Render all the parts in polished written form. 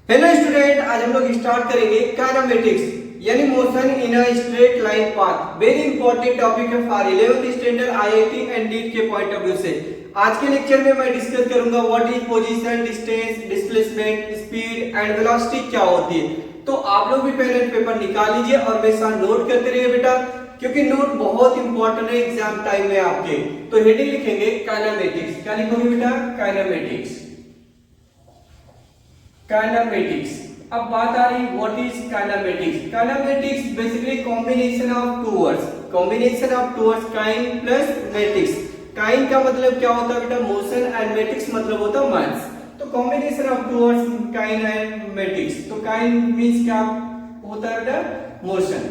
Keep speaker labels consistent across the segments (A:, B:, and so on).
A: Hello student, आज हम लोग स्टार्ट करेंगे काइनेमेटिक्स यानी motion in a straight line path. Very important topic है for 11th standard IIT and NEET के पॉइंट ऑफ व्यू से। आज के लेक्चर में मैं डिस्कस करूंगा what is position, distance, displacement, speed and velocity क्या होती है। तो आप लोग भी पेन एंड पेपर निकाल लीजिए और मेरे साथ नोट करते रहिए बेटा, क्योंकि नोट बहुत इंपॉर्टेंट है एग्जाम टाइम में आपके। तो हेडिंग लिखेंगे काइनेमेटिक्स। क्या लिखोगे बेटा? काइनेमेटिक्स। काइनेमेटिक्स। अब बात आ रही what is kinematics. Kinematics basically combination of two words, combination of two words kine plus matics. Kine का मतलब क्या होता है बेटा? मोशन एंड मेटिक्स मतलब होता है मास। तो combination of two words kine and matics. तो काइन मींस क्या होता है बेटा? मोशन।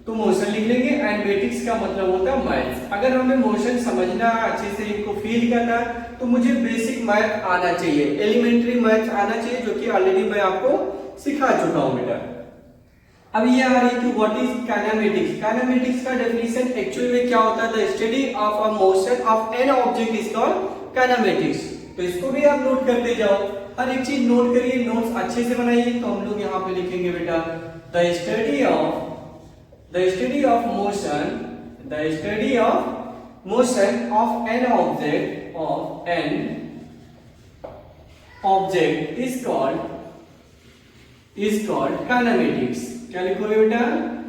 A: तो मोशन लिख लेंगे एंड मेटिक्स का मतलब होता है मैथ्स। अगर हमें मोशन समझना अच्छे से इनको फील करना तो मुझे बेसिक मैथ आना चाहिए, एलिमेंट्री मैथ आना चाहिए, जो कि ऑलरेडी मैं आपको सिखा चुका हूं बेटा। अब ये आ रही कि व्हाट इज काइनेमेटिक्स। काइनेमेटिक्स का डेफिनेशन एक्चुअली में क्या होता है? The study of a motion of an object is called kinematics. तो इसको भी आप नोट करते जाओ, हर एक चीज नोट करिए, नोट्स अच्छे से बनाइए। तो हम लोग यहाँ पे लिखेंगे बेटा the study of motion, the study of motion of an object is called kinematics। क्या लिखोगे बेटा?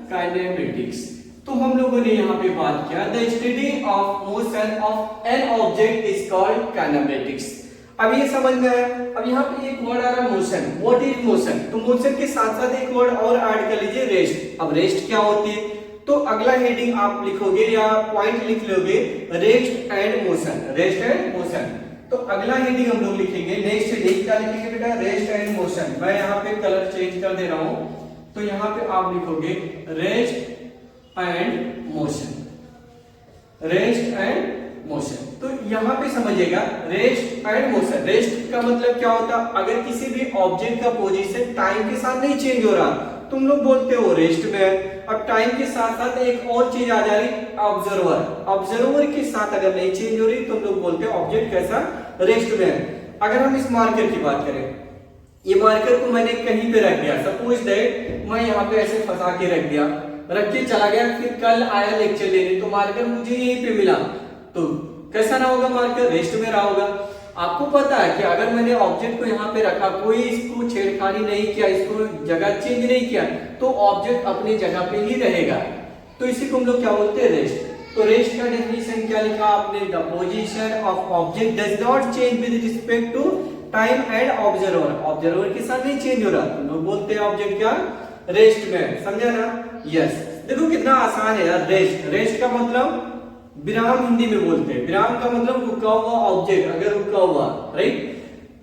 A: kinematics। तो हम लोगों ने यहाँ पे बात किया the study of motion of an object is called kinematics। अब ये समझ में आया। अब यहाँ पे एक वर्ड आ रहा है मोशन। What is motion? तो मोशन के साथ साथ एक वर्ड और ऐड कर लीजिए, रेस्ट। अब रेस्ट क्या होती है? तो अगला हेडिंग आप लिखोगे या पॉइंट लिख लोगे, rest and motion. Rest and motion. तो अगला हेडिंग हम लोग लिखेंगे, नेक्स्ट हेडिंग क्या लिखेंगे बेटा? Rest and motion. मैं यहाँ पे कलर चेंज कर दे रहा हूं, तो यहाँ पे आप लिखोगे rest and motion. Rest and motion. तो यहाँ पे समझिएगा रेस्ट एंड मोशन। रेस्ट का मतलब क्या होता है? अगर किसी भी ऑब्जेक्ट का पोजीशन टाइम के साथ नहीं चेंज हो रहा, तुम लोग बोलते हो रेस्ट में है। अब टाइम के साथ साथ एक और चीज आ जा रही, ऑब्जर्वर। ऑब्जर्वर के साथ अगर नहीं चेंज हो रही, तुम लोग बोलते हो ऑब्जेक्ट कैसा? रेस्ट में है। अगर हम इस मार्कर की बात करें, ये मार्कर को मैंने कहीं पे रख दिया, सपोज दैट मैं यहाँ पे ऐसे फंसा के रख दिया, रख के चला गया, फिर कल आया लेक्चर लेने तो मार्कर मुझे यहीं पे मिला, तो कैसा ना होगा? मार्कर रेस्ट में रहा होगा। आपको पता है कि अगर मैंने ऑब्जेक्ट को यहाँ पे रखा, कोई इसको छेड़खानी नहीं किया, इसको जगह चेंज नहीं किया, तो ऑब्जेक्ट अपनी जगह पे ही रहेगा। तो इसी को हम लोग क्या बोलते हैं? रेस्ट। तो रेस्ट का डेफिनेशन क्या लिखा आपने? The position of object does not change with respect to time and observer. Observer के साथ नहीं चेंज हो रहा, तो लोग बोलते हैं ऑब्जेक्ट क्या? रेस्ट में। समझा ना? यस। देखो कितना आसान है यार। रेस्ट, रेस्ट का मतलब विराम हिंदी में बोलते हैं। विराम का मतलब रुका हुआ ऑब्जेक्ट, अगर रुका हुआ, राइट,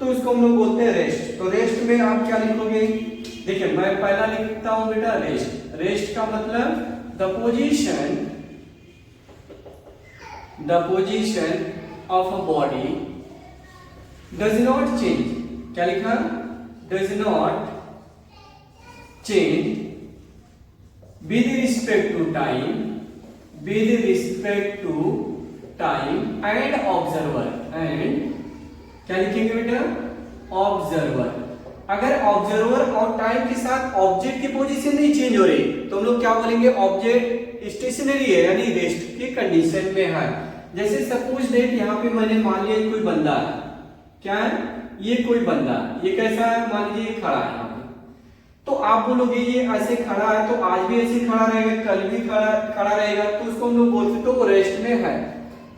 A: तो इसको हम लोग बोलते हैं रेस्ट। तो रेस्ट में आप क्या लिखोगे? देखिए मैं पहला लिखता हूं बेटा रेस्ट। रेस्ट का मतलब the position of a body does not change. क्या लिखा? Does not change with respect to time, with respect to time and observer। and क्या लिखेंगे बेटा? ऑब्जर्वर। अगर ऑब्जर्वर और टाइम के साथ ऑब्जेक्ट की पोजीशन नहीं चेंज हो रही, तो हम लोग क्या बोलेंगे? ऑब्जेक्ट स्टेशनरी है, यानी रेस्ट की कंडीशन में है। जैसे सपोज दैट यहाँ पे मैंने मान लिया कोई बंदा है। क्या है? ये कोई बंदा, ये कैसा है? मान लीजिए खड़ा है। तो आप बोलोगे ये ऐसे खड़ा है, तो आज भी ऐसे खड़ा रहेगा, कल भी खड़ा रहेगा, तो उसको हम लोग बोलते तो वो रेस्ट में है।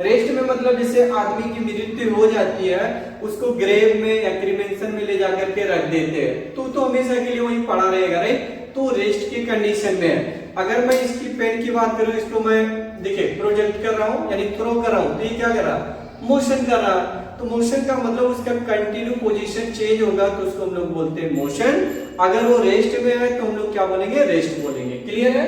A: रेस्ट में मतलब जैसे आदमी की मृत्यु हो जाती है, उसको ग्रेव में या क्रिमेशन में ले जाकर के रख देते हैं, तो हमेशा के लिए वहीं पड़ा रहेगा, राइट। तो रेस्ट की कंडीशन में है। अगर मैं इसकी पेन की बात करूं, इसको मैं देखिए प्रोजेक्ट कर रहा हूं यानी थ्रो कर रहा हूं, तो ये क्या कर रहा? मोशन कर रहा। तो मोशन का मतलब उसका कंटिन्यू पोजीशन चेंज होगा, तो उसको हम लोग बोलते हैं मोशन। अगर वो रेस्ट में है तो हम लोग क्या बोलेंगे? रेस्ट बोलेंगे। क्लियर है?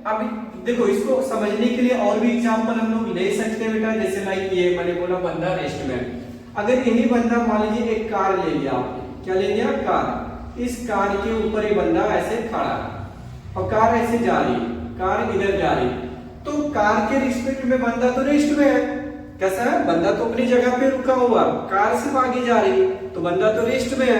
A: अब देखो इसको समझने के लिए और भी एग्जांपल हम लोग ले सकते हैं बेटा। जैसे लाइक ये मैंने बोला बंदा रेस्ट में, अगर यही बंदा मान लीजिए एक कार ले लिया आपने। क्या ले लिया? कार। इस कार के ऊपर ये बंदा ऐसे खड़ा है और कार ऐसे जा रही है, कार इधर जा रही है, तो कार के रिस्पेक्ट में बंदा तो रेस्ट में है। कैसा है? बंदा तो अपनी जगह पे रुका हुआ, कार सिर्फ आगे जा रही, तो बंदा तो रेस्ट में है,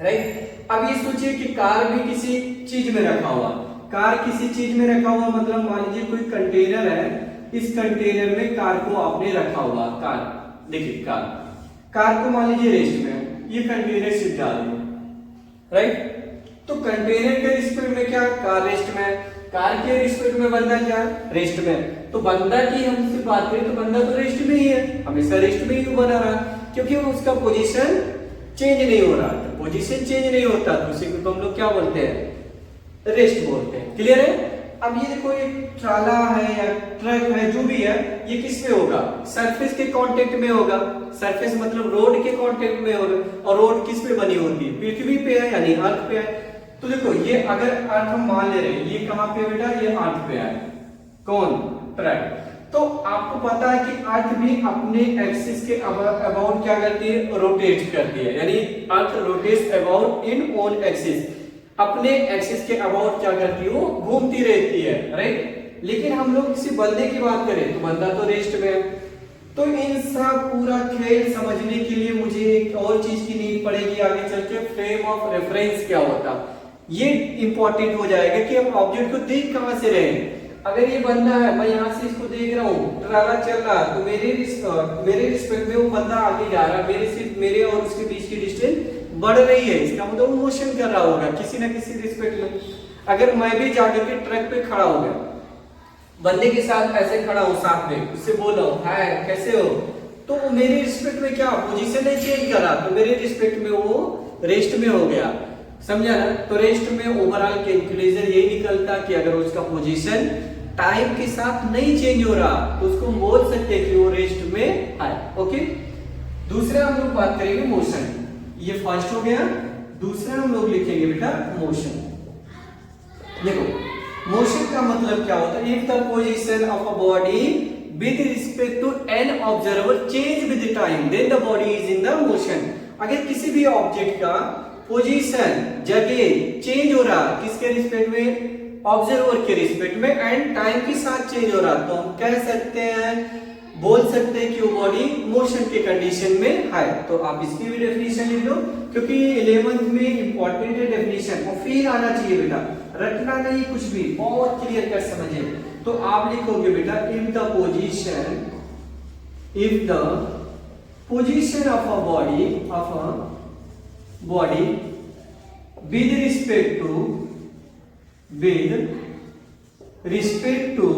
A: राइट। अब ये सोचिए कि कार भी किसी चीज में रखा हुआ, कार किसी चीज में रखा हुआ मतलब मान लीजिए कोई कंटेनर है, इस कंटेनर में कार को आपने रखा हुआ, कार देखिए कार को मान लीजिए रेस्ट में, ये कंटेनर शिफ्ट डाल दिया, राइट। तो कंटेनर के रिस्पेक्ट में क्या, कार रेस्ट में, कार के रिस्पेक्ट में बंदा क्या, रेस्ट में। तो बंदा की हम उससे बात करें तो बंदा तो रेस्ट में ही है, हमेशा रेस्ट में ही बना रहा, क्योंकि उसका पोजीशन चेंज नहीं हो रहा। तो पोजीशन चेंज नहीं होता तो उसी को हम लोग क्या बोलते हैं, रेस्ट बोलते हैं। क्लियर है। अब ये देखो, ये ट्राला है या ट्रक है, जो भी है, ये किस में होगा, सरफेस के कांटेक्ट में होगा। सरफेस मतलब रोड के कांटेक्ट में होगा, और रोड किस पे बनी होती है, पृथ्वी पे है यानी अर्थ पे है। तो देखो ये अगर अर्थ हम मान ले रहे हैं, ये कहां पे बेटा, ये अर्थ पे है, कौन, ट्रक। तो आपको पता है कि अर्थ भी अपने एक्सिस के अबाउट क्या करती है, रोटेट करती है, यानी अर्थ rotates about in own axis, अपने एक्सिस के अबाउट क्या करती है, वो घूमती रहती है, राइट। लेकिन हम लोग किसी बंदे की बात करें तो बंदा तो रेस्ट में है। तो इन सब पूरा खेल समझने के लिए मुझे एक और चीज की नीड पड़ेगी आगे चल के, फ्रेम ऑफ रेफरेंस क्या होता, ये इंपॉर्टेंट हो जाएगा कि हम ऑब्जेक्ट को देख कहां से रहे हैं। अगर ये बंदा है, मैं यहां से इसको देख रहा हूँ, ट्राला चल रहा, तो मेरे रिस्पेक्ट में वो बंदा आगे जा रहा है, मेरे और उसके बीच की डिस्टेंस बढ़ रही है, इसका मतलब वो मोशन कर रहा होगा किसी ना किसी रिस्पेक्ट में। अगर मैं भी जाकर के ट्रक पे खड़ा हो गया, बंदे के साथ ऐसे खड़ा हूं साथ में, उससे बोल रहा हूं हाय कैसे हो, तो मेरे रिस्पेक्ट में क्या पोजीशन नहीं चेंज करा, तो मेरे रिस्पेक्ट में वो रेस्ट में हो गया, समझा ना। तो रेस्ट में ओवरऑल कैलकुलेशन यही निकलता कि अगर उसका पोजीशन टाइम के साथ नहीं चेंज हो रहा तो उसको हम बोल सकते हैं कि वो रेस्ट में है। ओके, दूसरा हम लोग बात करेंगे मोशन, ये फर्स्ट हो गया। दूसरा हम लोग लिखेंगे बेटा मोशन। देखो मोशन का मतलब क्या होता है, if the position of a body with respect to an observer change with time then the body is in the motion. अगर किसी भी ऑब्जेक्ट का पोजीशन जगह चेंज हो रहा किसके रिस्पेक्ट में, ऑब्जर्वर के रिस्पेक्ट में, एंड टाइम के साथ चेंज हो रहा, तो हम कह सकते हैं, बोल सकते हैं कि वो बॉडी मोशन के कंडीशन में है। तो आप इसकी भी डेफिनेशन लिख लो, क्योंकि 11th में इंपॉर्टेंट है डेफिनेशन, और फिर आना चाहिए बेटा, रटना नहीं कुछ भी, बहुत क्लियर कर समझिए। तो आप लिखोगे बेटा if the position of a body with respect to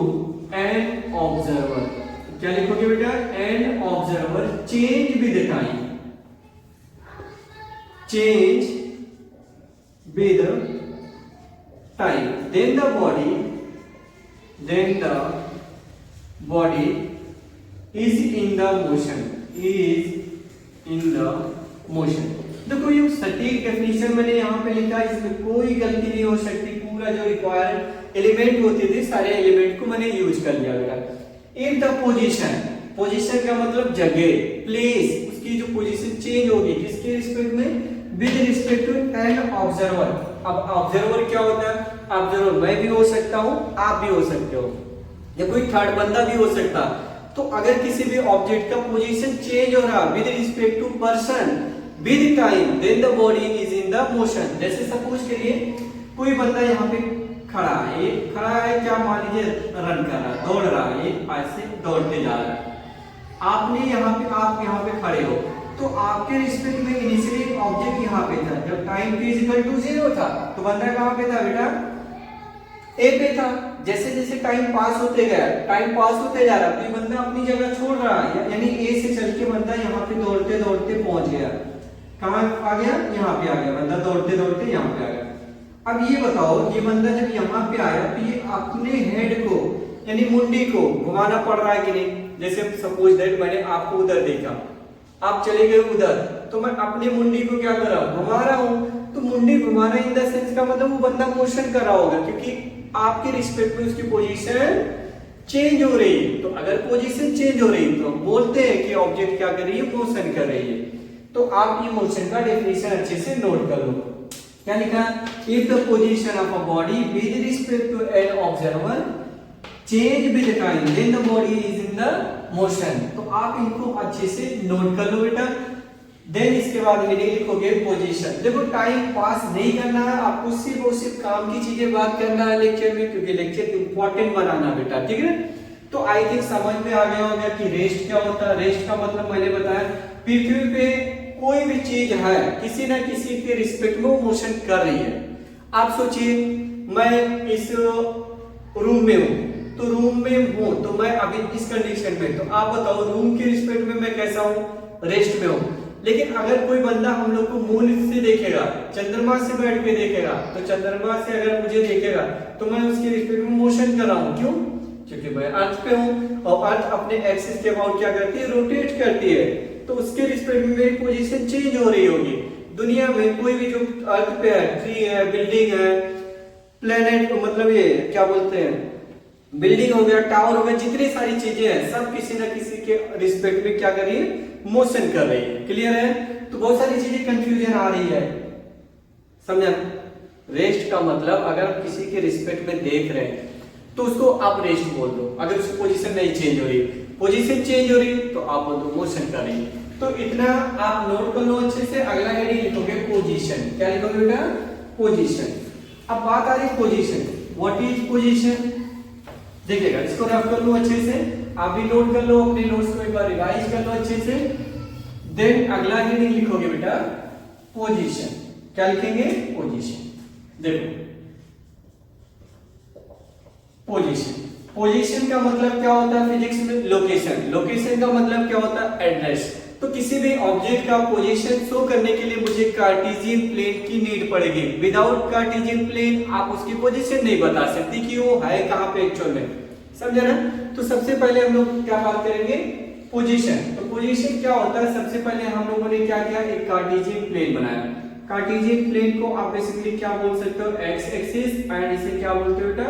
A: an observer, क्या लिखोगे बेटा, an observer change with time, then the body is in the motion, देखो ये सटीक डेफिनेशन मैंने यहाँ पे लिखा, इसमें कोई गलती नहीं हो सकती, पूरा जो रिक्वायर्ड एलिमेंट होते थे सारे एलिमेंट को मैंने यूज कर लिया बेटा। इफ द पोजीशन का मतलब जगह, प्लेस, उसकी जो पोजीशन चेंज होगी किसके रिस्पेक्ट में, with respect to an observer. अब ऑब्जर्वर क्या होता है, ऑब्जर्वर मैं भी हो सकता हूँ, आप भी हो सकते हो, या कोई थर्ड बंदा भी हो सकता। तो अगर किसी भी ऑब्जेक्ट का पोजीशन चेंज हो रहा with respect to person with time then the body is in the motion. जैसे सपोज करिए कोई बंदा यहाँ पे खड़ा है, क्या मान लीजिए रन कर रहा है, दौड़ रहा है, ऐसे दौड़ते जा रहा है, आप यहाँ पे खड़े हो, तो आपके रिस्पेक्ट में इनिशियली ऑब्जेक्ट यहाँ पे था, जब टाइम t इक्वल टू 0 था तो बंदा कहाँ पे था बेटा, ए पे था। जैसे जैसे टाइम पास होते जा रहा, तो ये बंदा अपनी जगह छोड़ रहा है, यानी ए से चल के बंदा यहाँ पे दौड़ते दौड़ते पहुंच गया, कहाँ आ गया, यहाँ पे आ गया, बंदा दौड़ते दौड़ते यहाँ पे आ गया। अब ये बताओ, ये बंदा जब यहाँ पे आया तो ये अपने हेड को यानी मुंडी को घुमाना पड़ रहा है कि नहीं। जैसे सपोज दैट मैंने आपको उधर देखा, आप चले गए उधर, तो मैं अपने मुंडी को क्या कर रहा हूँ, घुमा रहा हूँ। तो मुंडी घुमाना इन द सेंस का मतलब वो बंदा मोशन कर रहा होगा, क्योंकि आपके रिस्पेक्ट में उसकी पोजीशन चेंज हो रही है। तो अगर पोजीशन चेंज हो रही है तो हम बोलते हैं कि ऑब्जेक्ट क्या कर रही है, मोशन कर रही है। तो आप ये मोशन का डेफिनेशन अच्छे से नोट कर लो। क्या लिखा, if the position of a body with respect to an observer change with time then the body is in the motion. तो आप इनको अच्छे से नोट कर लो बेटा। देन इसके बाद हेडिंग लिखोगे पोजीशन। देखो टाइम पास नहीं करना है आपको, सिर्फ और सिर्फ काम की चीजें बात करना है लेक्चर में, क्योंकि लेक्चर इंपॉर्टेंट बनाना बेटा, ठीक है। तो आई थिंक समझ में आ गया होगा कि रेस्ट क्या होता है। रेस्ट का मतलब मैंने बताया, पृथ्वी पे कोई भी चीज है किसी ना किसी के रिस्पेक्ट में मोशन कर रही है। आप सोचिए मैं इस रूम में हूं, तो रूम में हूं तो मैं अभी इस कंडीशन में, तो आप बताओ रूम के रिस्पेक्ट में मैं कैसा हूं, रेस्ट में हूं। लेकिन अगर कोई बंदा हम लोग को मून से देखेगा, चंद्रमा से बैठ के देखेगा, तो चंद्रमा से अगर मुझे देखेगा तो मैं उसके रिस्पेक्ट में मोशन कर रहा हूं। क्यों? क्योंकि मैं अर्थ पे हूं और अर्थ अपने एक्सिस के अबाउट क्या करती है, रोटेट करती है, तो उसके रिस्पेक्ट में मेरी पोजीशन चेंज हो रही होगी। दुनिया में कोई भी जो अर्थ पे है, ट्री है, बिल्डिंग है, प्लेनेट मतलब ये क्या बोलते हैं, बिल्डिंग हो गया, टावर हो गया, जितनी सारी चीजें हैं सब किसी ना किसी के रिस्पेक्ट में क्या कर रही है, मोशन कर रही है। क्लियर है? तो बहुत सारी चीजें कंफ्यूजन आ रही है, समझा? रेस्ट का मतलब अगर आप किसी के रिस्पेक्ट में देख रहे हैं तो उसको आप रेस्ट बोल दो। अगर उसकी पोजीशन नहीं चेंज हो रही, पोजीशन चेंज हो रही तो आप बोल दो मोशन कर रही है। तो इतना आप नोट कर लो अच्छे से। अगला हेडिंग लिखोगे पोजीशन। क्या लिखोगे बेटा? पोजीशन। अब बात आ रही है पोजीशन, व्हाट इज पोजीशन। देखिएगा, इसको रफ कर लो अच्छे से, आप भी नोट कर लो, अपने नोट्स को एक बार रिवाइज कर लो अच्छे से। देन अगला हेडिंग लिखोगे बेटा पोजीशन। क्या लिखेंगे? पोजीशन। देखो पोजीशन, पोजीशन का मतलब क्या होता है फिजिक्स में? लोकेशन। लोकेशन का मतलब क्या होता है? एड्रेस। तो किसी भी ऑब्जेक्ट का पोजीशन शो करने के लिए मुझे कार्टेशियन प्लेन की नीड पड़ेगी। विदाउट कार्टेशियन प्लेन आप उसकी पोजीशन नहीं बता सकती कि वो है कहां पे एक्चुअल में, समझा ना? तो सबसे पहले हम लोग क्या बात करेंगे? पोजीशन। तो पोजीशन क्या होता है? सबसे पहले हम लोगों ने क्या किया, एक कार्टेशियन प्लेन बनाया। कार्टेशियन प्लेन को आप बेसिकली क्या बोल सकते हो? एक्स एक्सिस, एंड इसे क्या बोलते हो बेटा?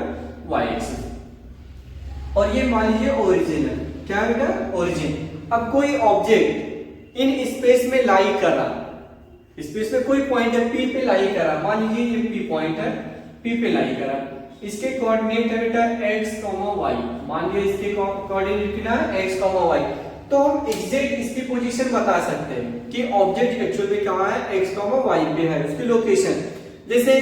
A: Y axis. और ये मान लीजिए ओरिजिन है। क्या है बेटा? ओरिजिन। अब कोई ऑब्जेक्ट इन स्पेस में लाई कर रहा, स्पेस में कोई पॉइंट है पी पे लाई कर रहा, मान लीजिए ये पी पॉइंट है, पी पे लाई कर रहा, इसके कोऑर्डिनेट है बेटा x, y। मान लीजिए इसके कोऑर्डिनेट कितना है? x, y। तो हम एग्जैक्ट इसकी पोजीशन बता सकते हैं कि ऑब्जेक्ट एक्चुअल में कहां है, x, y पे है, उसकी लोकेशन। जैसे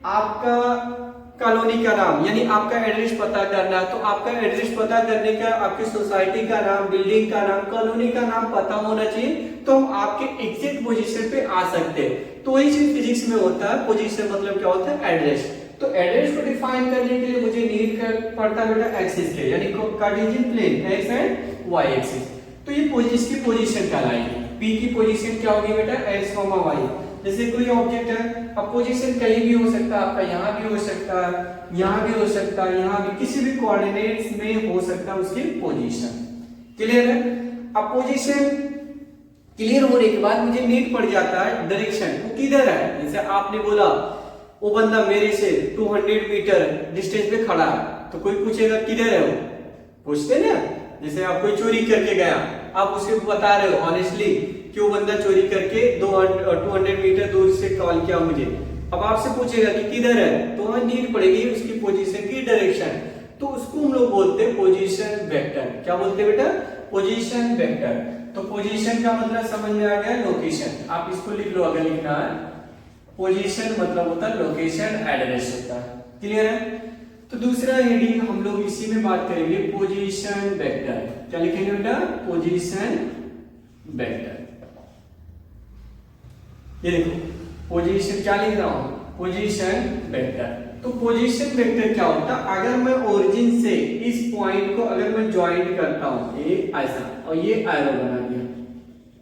A: आपका कॉलोनी का नाम, यानी आपका एड्रेस पता करना, तो आपका एड्रेस पता करने का आपकी सोसाइटी का नाम, बिल्डिंग का नाम, कॉलोनी का नाम पता होना चाहिए, तो हम आपके एग्जैक्ट पोजीशन पे आ सकते हैं। तो वही चीज फिजिक्स में होता है। पोजीशन मतलब क्या होता है? एड्रेस। तो एड्रेस को डिफाइन करने के लिए मुझे नीड पड़ता है बेटा एक्सिस के, यानी Cartesian plane X and Y axis. तो ये इसकी पोजीशन कहलाएगी। पी की पोजीशन क्या होगी बेटा? X, Y. जैसे कोई ऑब्जेक्ट है, अब पोजीशन कहीं भी हो सकता है, आपका यहाँ भी हो सकता है, यहाँ भी हो सकता है, यहाँ भी, किसी भी कोऑर्डिनेट्स में हो सकता है उसकी पोजीशन। क्लियर है? अब पोजीशन क्लियर होने के बाद मुझे नीड पड़ जाता है डायरेक्शन, वो किधर है। जैसे आपने बोला वो बंदा मेरे से 200 मीटर डिस्टेंस पे खड़ा है, तो कोई पूछेगा किधर है वो, पूछते ना। जैसे आप कोई चोरी करके गया, आप उसे बता रहे हो ऑनेस्टली कि वो बंदा चोरी करके 200 मीटर दूर से कॉल किया मुझे। अब आपसे पूछेगा कि किधर है, तो वहां नीड पड़ेगी उसकी पोजीशन की डायरेक्शन, तो उसको हम लोग बोलते हैं पोजीशन वेक्टर। क्या बोलते हैं बेटा? Position vector. तो पोजीशन का मतलब समझ में आ गया, लोकेशन। आप इसको लिख लो अगर लिखना है। पोजीशन मतलब होता है लोकेशन, एड्रेस होता है। क्लियर है? तो दूसरा हेडिंग हम लोग इसी में बात करेंगे, पोजीशन वेक्टर। क्या लिखेंगे बेटा? Position vector. ये देखो पोजीशन, क्या लिख रहा हूं? Position vector. तो पोजीशन वेक्टर क्या होता है? अगर मैं ओरिजिन से इस पॉइंट को अगर मैं ज्वाइंट करता हूं, ये ऐसा और ये एरो बना दिया,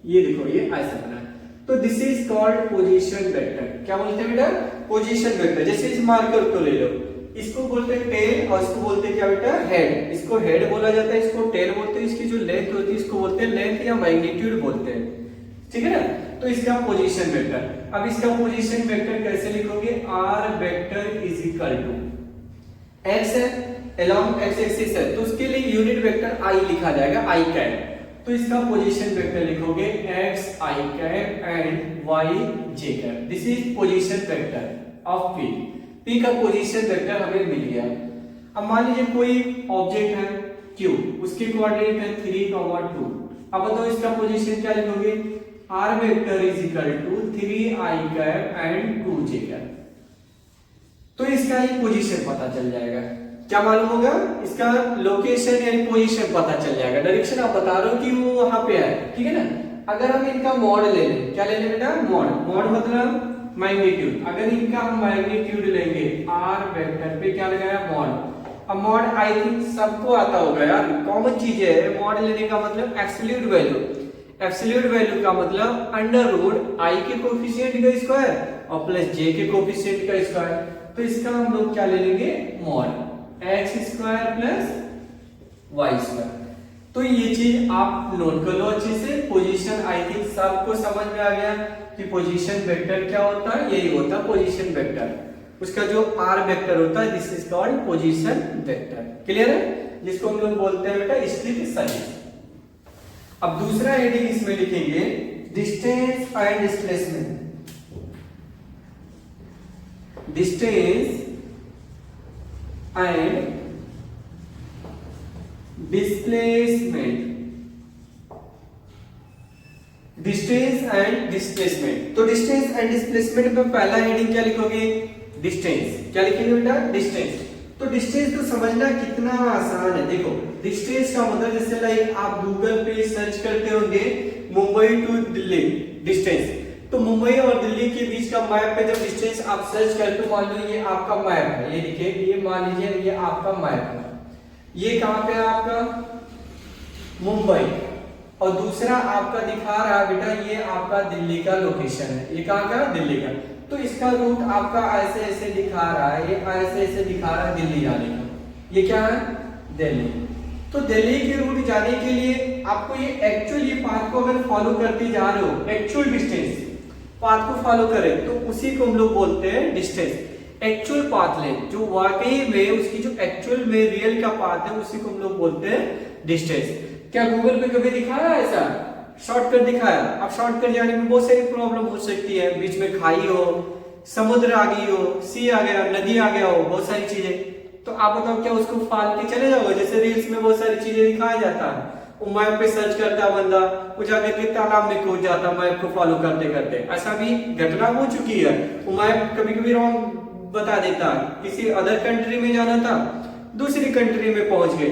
A: ये देखो ये ऐसा बना, तो this is called position vector. क्या बोलते हैं बेटा? Position vector. जैसे इस मार्कर को ले लो, इसको बोलते हैं टेल और इसको बोलते हैं क्या बेटा? हेड। इसको हेड बोला जाता है, इसको टेल बोलते हैं। इसकी जो लेंथ होती है इसको बोलते हैं लेंथ या मैग्नीट्यूड बोलते हैं, ठीक है ना? तो इसका पोजीशन वेक्टर। अब इसका पोजीशन वेक्टर कैसे लिखोगे? r vector is equal to x है, अलोंग x एक्सिस है, तो उसके लिए यूनिट वेक्टर i लिखा जाएगा, i कैप। तो इसका पोजीशन वेक्टर लिखोगे x i cap and y j cap. This is position vector of p। p का पोजीशन वेक्टर हमें मिल गया। अब मान लीजिए कोई ऑब्जेक्ट है q, उसके कोऑर्डिनेट है 3, 2। अब बताओ इसका पोजीशन क्या लिखोगे? r vector is equal to 3i cap and 2j cap. तो इसका ये पोजीशन पता चल जाएगा। क्या मालूम होगा? इसका लोकेशन यानी पोजीशन पता चल जाएगा। डायरेक्शन आप बता रहे हो कि वो वहां पे है, ठीक है ना। अगर हम इनका मॉड ले लें, क्या ले लें बेटा? मॉड मतलब मैग्नीट्यूड। अगर इनका हम मैग्नीट्यूड लेंगे r वेक्टर पे, क्या लगाया? मॉड। अब मॉड आई थिंक सबको आता होगा यार, कॉमन चीज है। मॉड लेने का मतलब एब्सोल्यूट वैल्यू। एब्सोल्यूट वैल्यू का मतलब अंडर रूट आई के कोफिशिएंट का स्क्वायर और प्लस जे के कोफिशिएंट का स्क्वायर। तो इसका हम लोग क्या ले लेंगे? Mod X square plus Y square. तो ये चीज आप नोट कर लो अच्छे से। पोजीशन आई थिंक सबको समझ में आ गया कि पोजीशन वेक्टर क्या होता है। यही होता है पोजीशन वेक्टर। उसका जो r वेक्टर होता है this is called position vector. Clear है? जिसको हम लोग बोलते हैं बेटा स्थिति सदिश। अब दूसरा हेडिंग इसमें लिखेंगे distance and displacement. Distance and displacement. Distance and displacement. तो डिस्टेंस एंड डिस्प्लेसमेंट में पहला हेडिंग क्या लिखोगे? डिस्टेंस। क्या लिखेंगे बेटा? डिस्टेंस। तो डिस्टेंस तो समझना कितना आसान है। देखो डिस्टेंस का मतलब जैसे लाइक आप गूगल पे सर्च करते होंगे मुंबई टू दिल्ली डिस्टेंस, तो मुंबई और दिल्ली के बीच का मैप पे जब डिस्टेंस आप सर्च करते हो, मान लो ये आपका मैप है, ये देखिए, ये मान लीजिए ये आपका मैप है। ये कहां पे है आपका? मुंबई। और दूसरा आपका दिखा रहा है बेटा ये आपका दिल्ली का लोकेशन है। ये कहां का? दिल्ली का। तो इसका रूट आपका ऐसे ऐसे दिखा रहा है, ये ऐसे ऐसे दिखा रहा है दिल्ली जाने का। ये क्या है? दिल्ली। तो दिल्ली के रूट जाने के लिए आपको ये एक्चुअल ये पाथ को अगर फॉलो करते जा रहे हो, एक्चुअल डिस्टेंस पाथ को फॉलो करें, तो उसी को हम लोग बोलते हैं डिस्टेंस। एक्चुअल पाथ लें जो वाकई में उसकी जो एक्चुअल में रियल का पाथ है उसी को हम लोग बोलते हैं डिस्टेंस। क्या गूगल पे कभी दिखाया ऐसा शॉर्टकट दिखाया? अब शॉर्टकट जाने में बहुत सारी प्रॉब्लम हो सकती है। बीच में खाई हो, समुद्र आ गई हो, सी आ गया, नदी आ गया हो, बहुत सारी चीजें। तो आप बताओ क्या उसको फाल के चले जाओगे? जैसे रील्स में बहुत सारी चीजें दिखाया जाता है, वो मैप पे सर्च करता बंदा, वो जाकर के तालाब में कूद जाता मैप को फॉलो करते करते। ऐसा भी घटना हो चुकी है। वो मैप कभी कभी रॉन्ग बता देता है, किसी अदर कंट्री में जाना था, दूसरी कंट्री में पहुंच गए।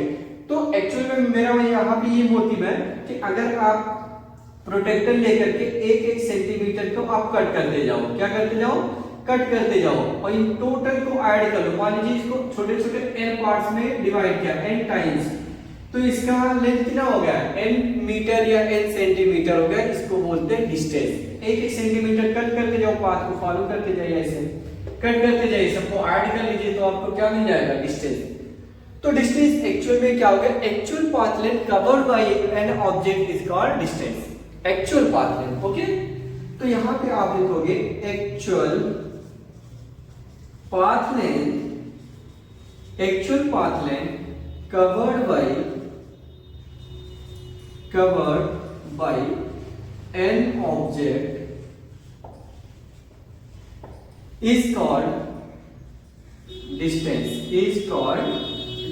A: तो एक्चुअल में मेरा यहाँ पे ये मोटिव है कि अगर आप प्रोटेक्टर लेकर के एक एक सेंटीमीटर को आप कट करते जाओ। क्या करते जाओ? कट करते जाओ। और इन टोटल को ऐड कर लो। मान लीजिए इसको छोटे छोटे n पार्ट्स में डिवाइड किया n टाइम्स, तो इसका लेंथ कितना हो गया? n मीटर या n सेंटीमीटर हो गया। इसको बोलते हैं डिस्टेंस। एक एक सेंटीमीटर कट करते जाओ, पाथ को फॉलो करते जाइए, ऐसे कट करते जाइए, सबको ऐड कर लीजिए तो आपको क्या मिल जाएगा? डिस्टेंस। तो डिस्टेंस एक्चुअल में क्या हो गया? Actual path length covered by an object is called distance. Actual path length. Okay, तो यहां पे आप लिखोगे actual path length. Actual path length covered by an object is called distance. Is called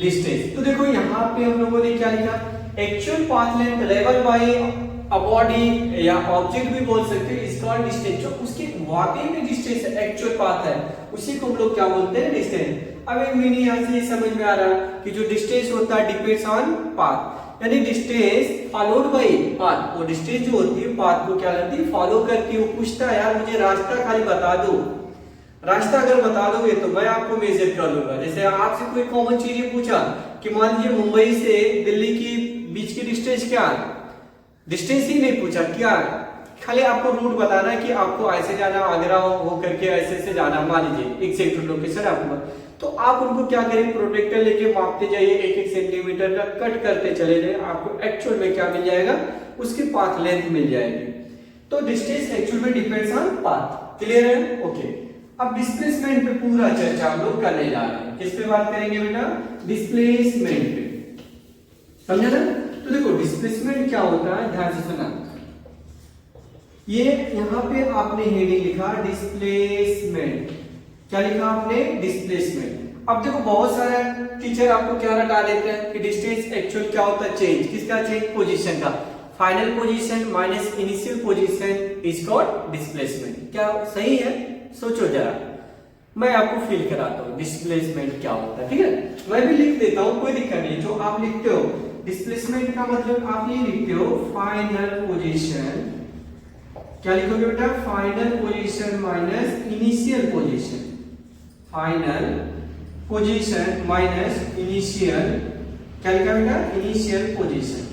A: distance. तो देखो यहां पे हम लोगों ने क्या लिखा? Actual path length travel by a body या ऑब्जेक्ट भी बोल सकते हैं, इज कॉल्ड डिस्टेंस। जो उसके वाकई में डिस्टेंस है, एक्चुअल पाथ है, उसी को हम लोग क्या बोलते हैं? डिस्टेंस। अब एक मीनिंग यहां से ये समझ में आ रहा है कि जो डिस्टेंस होता है डिपेंड्स ऑन पाथ, यानी डिस्टेंस फॉलोड बाय पाथ। वो डिस्टेंस जो होती है पाथ को क्या करती है? फॉलो करती है। वो पूछता है यार मुझे रास्ता खाली बता दो, रास्ता अगर बता दोगे तो मैं आपको मेजर कर लूंगा। जैसे आपसे कोई कॉमन चीज पूछा कि मान लीजिए मुंबई से दिल्ली की बीच की डिस्टेंस क्या है, डिस्टेंस ही नहीं पूछा, क्या खाली आपको रूट बताना है कि आपको ऐसे जाना, आगरा हो करके ऐसे ऐसे जाना, मान लीजिए एग्जैक्ट लोकेशन आपको, तो आप उनको क्या करें? प्रोटेक्टर लेके मापते जाइए, एक एक सेंटीमीटर का कट करते चले जाए, आपको एक्चुअल में क्या मिल जाएगा? उसकी पाथ लेंथ मिल जाएगी। तो डिस्टेंस एक्चुअल में डिपेंड्स ऑन पाथ। क्लियर है? ओके। अब डिस्प्लेसमेंट पे पूरा चर्चा हम लोग करने जा रहे हैं। किस पे बात करेंगे बेटा? डिस्प्लेसमेंट पे। समझा ना? तो देखो डिस्प्लेसमेंट क्या होता है, ध्यान से सुना। ये यहाँ पे आपने हेडिंग लिखा डिस्प्लेसमेंट। क्या लिखा आपने? डिस्प्लेसमेंट। अब देखो बहुत सारे टीचर आपको क्या रटा देते हैं कि डिस्टेंस एक्चुअल क्या होता है? चेंज। किसका चेंज? पोजीशन का। Final position minus initial position is called displacement. क्या सही है? सोचो जरा, मैं आपको फील कराता हूँ डिस्प्लेसमेंट क्या होता है। ठीक है, मैं भी लिख देता हूँ, कोई दिक्कत नहीं। जो आप लिखते हो डिस्प्लेसमेंट का मतलब आप ये लिखते हो फाइनल पोजीशन, क्या लिखोगे बेटा? Final position minus initial position, final position minus initial, क्या लिखा बेटा? Initial position.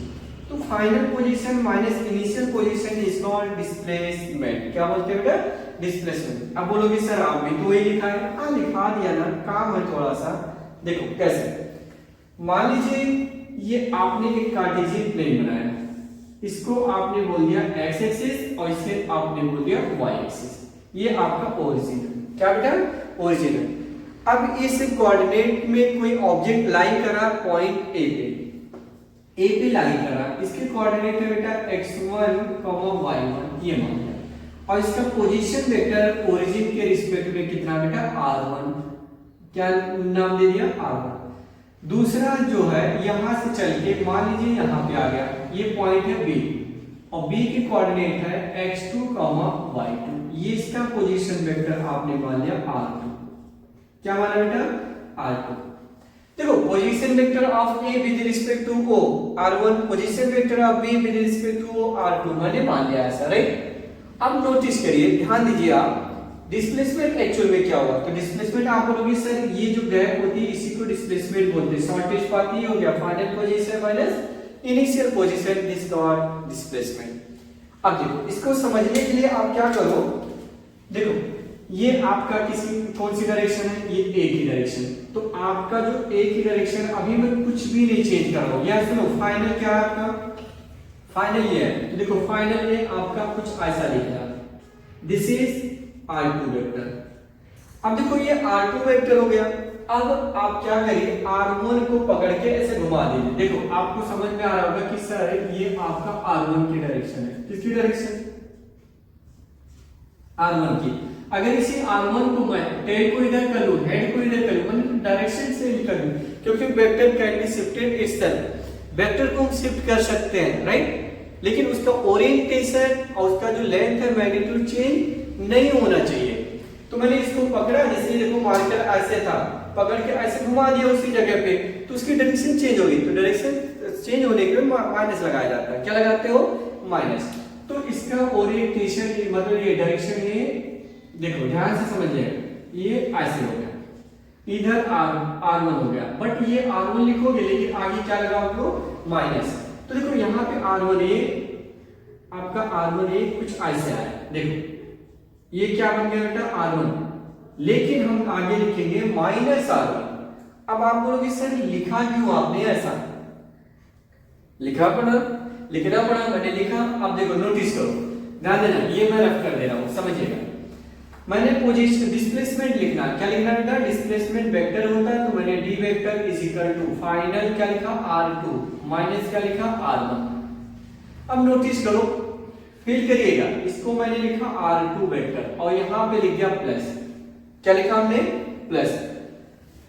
A: तो final position minus initial position is called displacement. क्या बोलते हैं बेटा? डिस्प्लेसमेंट। अब बोलोगे सर आप भी तो वही लिखा है। हाँ लिखा दिया ना, काम है थोड़ा सा। देखो कैसे, मान लीजिए ये आपने एक कार्टेशियन प्लेन बनाया, इसको आपने बोल दिया एक्स एक्सिस और इसे आपने बोल दिया वाई एक्सिस। ये आपका ओरिजिन है। क्या बेटा? ओरिजिन है। अब इस कोऑर्डिनेट में कोई ऑब्जेक्ट लाइन करा पॉइंट ए पे लाइन करा, इसके कोऑर्डिनेट है बेटा x1, y1 ये मान लिया, और इसका पोजीशन वेक्टर ओरिजिन के रिस्पेक्ट में कितना बेटा? r1। क्या नाम दे दिया? r1। दूसरा जो है यहां से चल के मान लीजिए यहां पे आ गया, ये पॉइंट है b और b के कोऑर्डिनेट है x2, y2, ये इसका पोजीशन वेक्टर आपने मान लिया r2। क्या माना बेटा? r2। देखो position vector of a with respect to o r1, position vector of b with respect to o r2 मैंने मान लिया ऐसा, राइट। अब नोटिस करिए, ध्यान दीजिए आप, डिस्प्लेसमेंट एक्चुअल में क्या होगा? तो डिस्प्लेसमेंट आप बोलोगे सर ये जो गैप होती है इसी को डिस्प्लेसमेंट बोलते हैं। शॉर्टेज पाथ ये हो गया final position minus initial position is called displacement. अब देखो इसको समझने के लिए आप क्या करो, देखो ये आपका किसी कौन सी डायरेक्शन है? ये ए की डायरेक्शन। तो आपका जो ए की डायरेक्शन अभी मैं कुछ भी नहीं चेंज कर रहा हूं। या सुनो फाइनल क्या है आपका? फाइनल ये है। तो देखो फाइनल ये आपका कुछ ऐसा लिख रहा है, दिस इज r2 वेक्टर। अब देखो ये r2 वेक्टर हो गया। अब आप क्या करिए, r1 को पकड़ के ऐसे घुमा दीजिए। देखो आपको समझ में आ रहा होगा कि सर ये आपका r1 की डायरेक्शन है। किसकी डायरेक्शन? r1 की। अगर इसी r1 को मैं टेल को इधर कर लूं, हेड को इधर कर लूं, मतलब डायरेक्शन से कर लूं, क्योंकि vector can be shifted itself. Vector को हम शिफ्ट कर सकते हैं, राइट, लेकिन उसका ओरिएंटेशन और उसका जो लेंथ है मैग्नीट्यूड चेंज नहीं होना चाहिए। तो मैंने इसको पकड़ा, जैसे देखो मार्कर ऐसे था, पकड़ के ऐसे घुमा दिया उसी जगह पे, तो उसकी डायरेक्शन चेंज होगी। तो डायरेक्शन चेंज होने के माइनस लगाया जाता है। क्या लगाते हो? माइनस। तो इसका ओरिएंटेशन मतलब ये डायरेक्शन, ये देखो ध्यान से समझिए, ये ऐसे हो गया, इधर r1 हो गया, बट ये r1 लिखोगे लेकिन आगे क्या लगाओगे? माइनस। तो देखो यहाँ पे r1a, आपका r1a कुछ ऐसे आया, देखो ये क्या बन गया बेटा? r1, लेकिन हम आगे लिखेंगे माइनस r1। अब आप बोलोगे सर लिखा क्यों आपने ऐसा? लिखना पड़ा, मैंने लिखा। अब देखो नोटिस करो, ध्यान देना, ये मैं रफ कर दे रहा हूं, समझिएगा। मैंने पोजीशन डिस्प्लेसमेंट लिखना, क्या लिखना बेटा? डिस्प्लेसमेंट वेक्टर होता है, तो मैंने D vector is equal to final क्या लिखा? r2 माइनस क्या लिखा? r1। अब नोटिस करो, फील करिएगा, इसको मैंने लिखा r2 वेक्टर और यहां पे लिख दिया प्लस। क्या लिखा हमने? प्लस।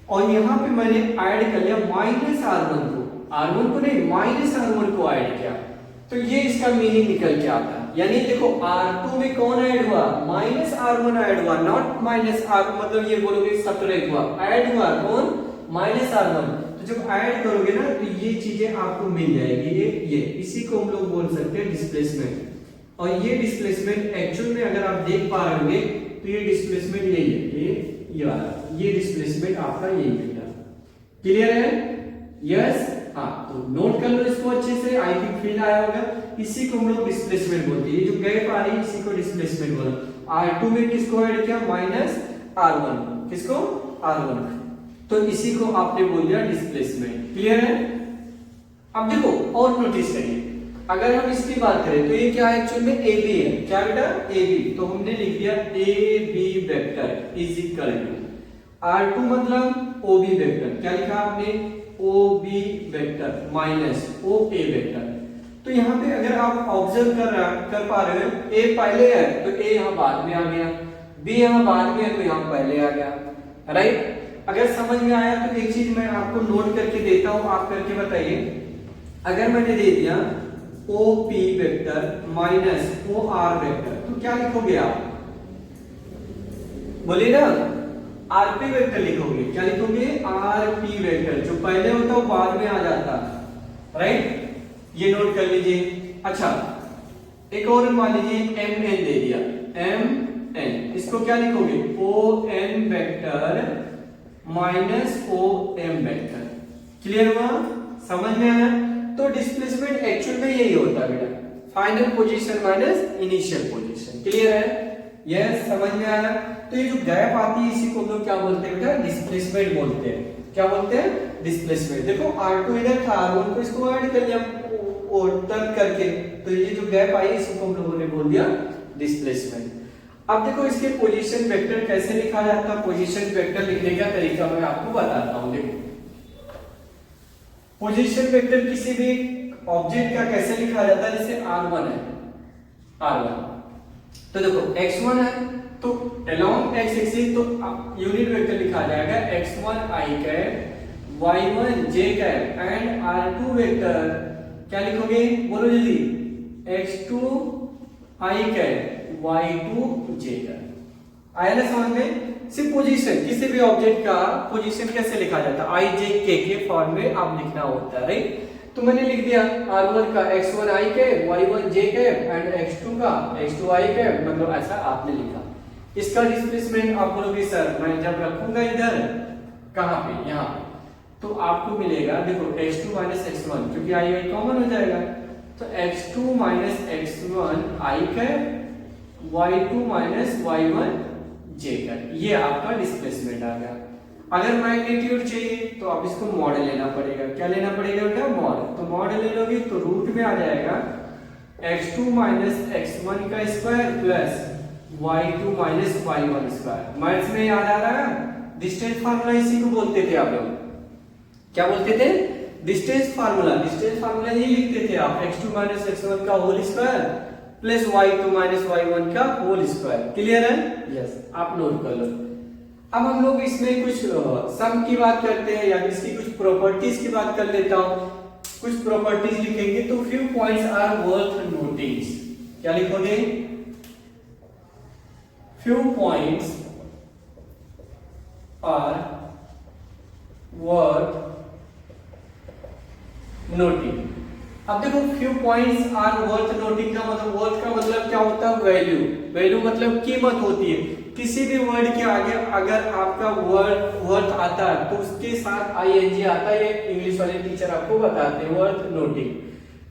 A: और यहां पे मैंने ऐड कर लिया माइनस r1 को, r1 को नहीं माइनस r1 को ऐड किया। तो ये इसका मीनिंग निकल के आता है, यानी देखो r2 में कौन ऐड हुआ? माइनस r1 ऐड हुआ, नॉट माइनस r, मतलब ये बोलोगे सब्ट्रैक्ट हुआ, ऐड हुआ कौन? Minus r1। तो जब ऐड करोगे ना तो ये चीजें आपको मिल जाएगी, ये इसी को हम लोग बोल सकते हैं डिस्प्लेसमेंट। और ये डिस्प्लेसमेंट एक्चुअल में अगर आप देख पा रहे होंगे तो ये डिस्प्लेसमेंट यही है, ये वाला, ये डिस्प्लेसमेंट आपका यही बेटा। क्लियर है? यस। हाँ, तो नोट कर लो इसको अच्छे से, आई थिंक फील आया होगा। इसी को हम लोग डिस्प्लेसमेंट बोलते हैं, ये जो गैप आ रही है इसी को डिस्प्लेसमेंट बोलते हैं। r2 में किसको ऐड किया? माइनस r1, किसको? r1। तो इसी को आपने बोल दिया डिस्प्लेसमेंट। क्लियर है? अब देखो और नोटिस करिए, अगर हम इसकी बात करें तो ये क्या है? एक्चुअल में AB है। क्या बेटा? AB। तो हमने लिख दिया AB vector is equal to r2 मतलब OB वेक्टर। क्या लिखा आपने? OB vector minus OA vector. तो यहाँ पे अगर आप ऑब्जर्व कर पा रहे हो, A पहले है तो A यहाँ बाद में आ गया, B यहाँ बाद में है तो यहाँ पहले आ गया, राइट। अगर समझ में आया तो एक चीज मैं आपको नोट करके देता हूँ, आप करके बताइए। अगर मैंने दे दिया O P vector minus O R vector, तो क्या लिखोगे आप? बोलिए ना, आरपी वेक्टर लिखोगे। क्या लिखोगे? RP vector. जो पहले होता है वो बाद में आ जाता है, राइट? ये नोट कर लीजिए। अच्छा, एक और मान लीजिए एम एन दे दिया, एम एन, इसको क्या लिखोगे? O N vector minus O M vector. Clear हुआ? समझ में आया? तो डिस्प्लेसमेंट एक्चुअल में यही होता है बेटा, final position minus initial position. Clear है? यस, समझ में आया? तो ये जो गैप आती है इसी को हम लोग क्या बोलते हैं बेटा? डिस्प्लेसमेंट बोलते हैं। क्या बोलते हैं? डिस्प्लेसमेंट। देखो R2 इधर था, R1 को इसको ऐड कर लिया और टर्न करके, तो ये जो गैप आई इसको हम लोगों ने बोल दिया डिस्प्लेसमेंट। अब देखो इसके पोजीशन वेक्टर कैसे लिखा जाता है? पोजीशन वेक्टर लिखने का तरीका मैं आपको बताता हूं। देखो, पोजीशन वेक्टर किसी भी ऑब्जेक्ट का कैसे लिखा जाता है? जैसे R1 है, R1, तो देखो x1 है, तो along x एक्सिस तो यूनिट वेक्टर लिखा जाएगा x1 i cap, y1 j cap and r2 vector क्या लिखोगे? बोलो जल्दी, x2 i cap, y2 j cap. आया ना समझ में? सिर्फ पोजीशन, किसी भी ऑब्जेक्ट का पोजीशन कैसे लिखा जाता है? i j k के फॉर्म में आप लिखना होता है, राइट? तो मैंने लिख दिया R1 का x1 i cap, y1 j cap and x2 का x2 i कैप, मतलब ऐसा आपने लिखा। इसका डिस्प्लेसमेंट आप बोलोगे सर मैं जब रखूंगा इधर, कहां पे? यहां पे, तो आपको मिलेगा, देखो x2 माइनस x1, क्योंकि i i कॉमन हो जाएगा, तो x2 minus x1 i cap, y2 minus y1 j cap. ये आपका डिस्प्लेसमेंट आ गया। अगर मैग्नीट्यूड चाहिए तो आप इसको मॉड लेना पड़ेगा। क्या लेना पड़ेगा बेटा? मॉड। तो मॉड ले लोगे तो रूट में आ जाएगा x2 माइनस x1 का square plus y2 minus y1 square. Maths में याद आ रहा है? डिस्टेंस फार्मूला इसी को बोलते थे आप लोग। क्या बोलते थे? Distance formula. डिस्टेंस फार्मूला ये लिखते थे आप, x2 माइनस x1 का whole square plus y2 minus y1 का होल स्क्वायर। क्लियर है? यस, आप नोट कर लो। अब हम लोग इसमें कुछ सम की बात करते हैं, या इसकी कुछ प्रॉपर्टीज की बात कर लेता हूं। कुछ प्रॉपर्टीज लिखेंगे तो few points are worth noting. क्या लिखोगे? Few points are worth noting. अब देखो, few points are worth noting का मतलब, वर्थ का मतलब क्या होता है? वैल्यू। वैल्यू मतलब कीमत होती है। किसी भी वर्ड के आगे अगर आपका वर्थ आता है तो उसके साथ ing आता है, ये इंग्लिश वाले टीचर आपको बताते हैं, वर्थ नोटिंग।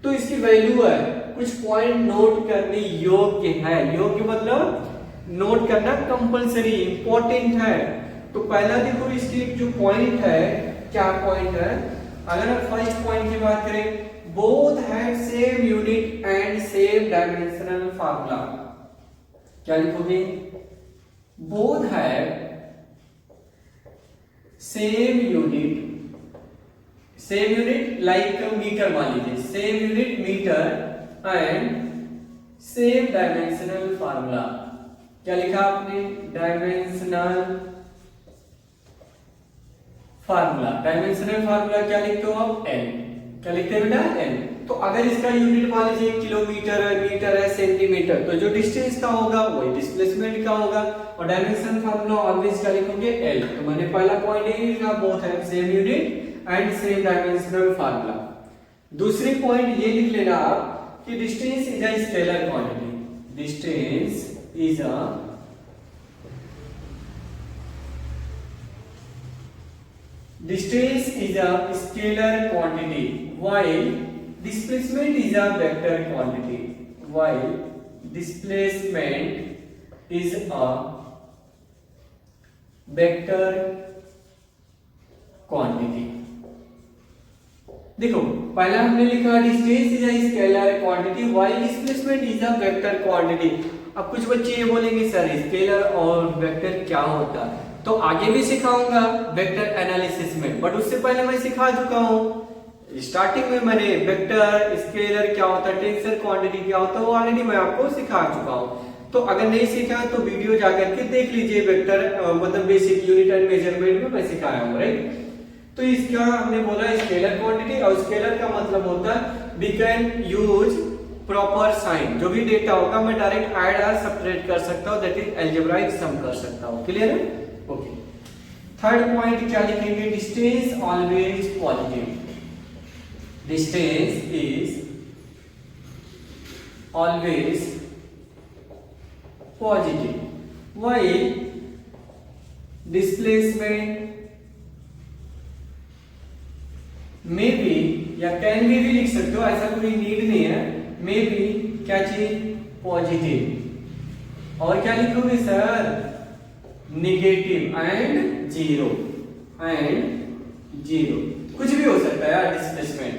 A: तो इसकी वैल्यू है, कुछ पॉइंट नोट करने योग्य है। योग्य मतलब नोट करना कंपलसरी, इंपॉर्टेंट है। तो पहला देखो, इसकी जो पॉइंट है, क्या पॉइंट है? अगर हम फर्स्ट पॉइंट की बात करें, both have same unit and same dimensional formula. क्या लिखोगे? Both have same unit like metre मान लीजिए, same unit metre and same dimensional formula. क्या लिखा आपने? Dimensional formula. डायमेंशनल फार्मूला क्या लिखते हो आप? n। क्या लिखते हैं बेटा? n। तो अगर इसका यूनिट मान लीजिए किलोमीटर है, मीटर है, सेंटीमीटर, तो जो डिस्टेंस का होगा वही डिस्प्लेसमेंट का होगा। और डायमेंशन फार्मूला ऑलवेज क्या लिखोगे? l। तो मैंने पहला पॉइंट यही लिखा, both have same unit and same dimensional formula. दूसरी पॉइंट ये लिख लेना आप कि distance is a scalar quantity. Distance is a distance is a scalar quantity while displacement is a vector quantity. While displacement is a vector quantity. देखो, पहला हमने लिखा distance is a scalar quantity while displacement is a vector quantity. अब कुछ बच्चे ये बोलेंगे sir scalar और वेक्टर क्या होता है? तो आगे भी सिखाऊंगा वेक्टर एनालिसिस में, बट उससे पहले मैं सिखा चुका हूं। स्टार्टिंग में मैंने वेक्टर, स्केलर क्या होता है, टेंसर क्वांटिटी क्या होता है, वो ऑलरेडी मैं आपको सिखा चुका हूं। तो अगर नहीं सीखा तो वीडियो जाकर के देख लीजिए। वेक्टर मतलब बेसिक यूनिट एंड मेजरमेंट में मैं सिखाया हूं, राइट? तो इसका हमने बोला स्केलर क्वांटिटी, और स्केलर का मतलब होता है we can use proper sign, जो भी डेटा होगा मैं डायरेक्ट ऐड और सब्ट्रैक्ट कर सकता हूँ, दैट इज अलजेब्राइक सम कर सकता हूँ। क्लियर है? ओके। थर्ड पॉइंट क्या लिखेंगे? Distance always positive. Distance is always positive. While displacement may be या कैन भी लिख सकते हो, ऐसा कोई नीड नहीं है। मे बी क्या चीज? पॉजिटिव। और क्या लिखोगे सर? Negative and zero. कुछ भी हो सकता है यार डिस्प्लेसमेंट।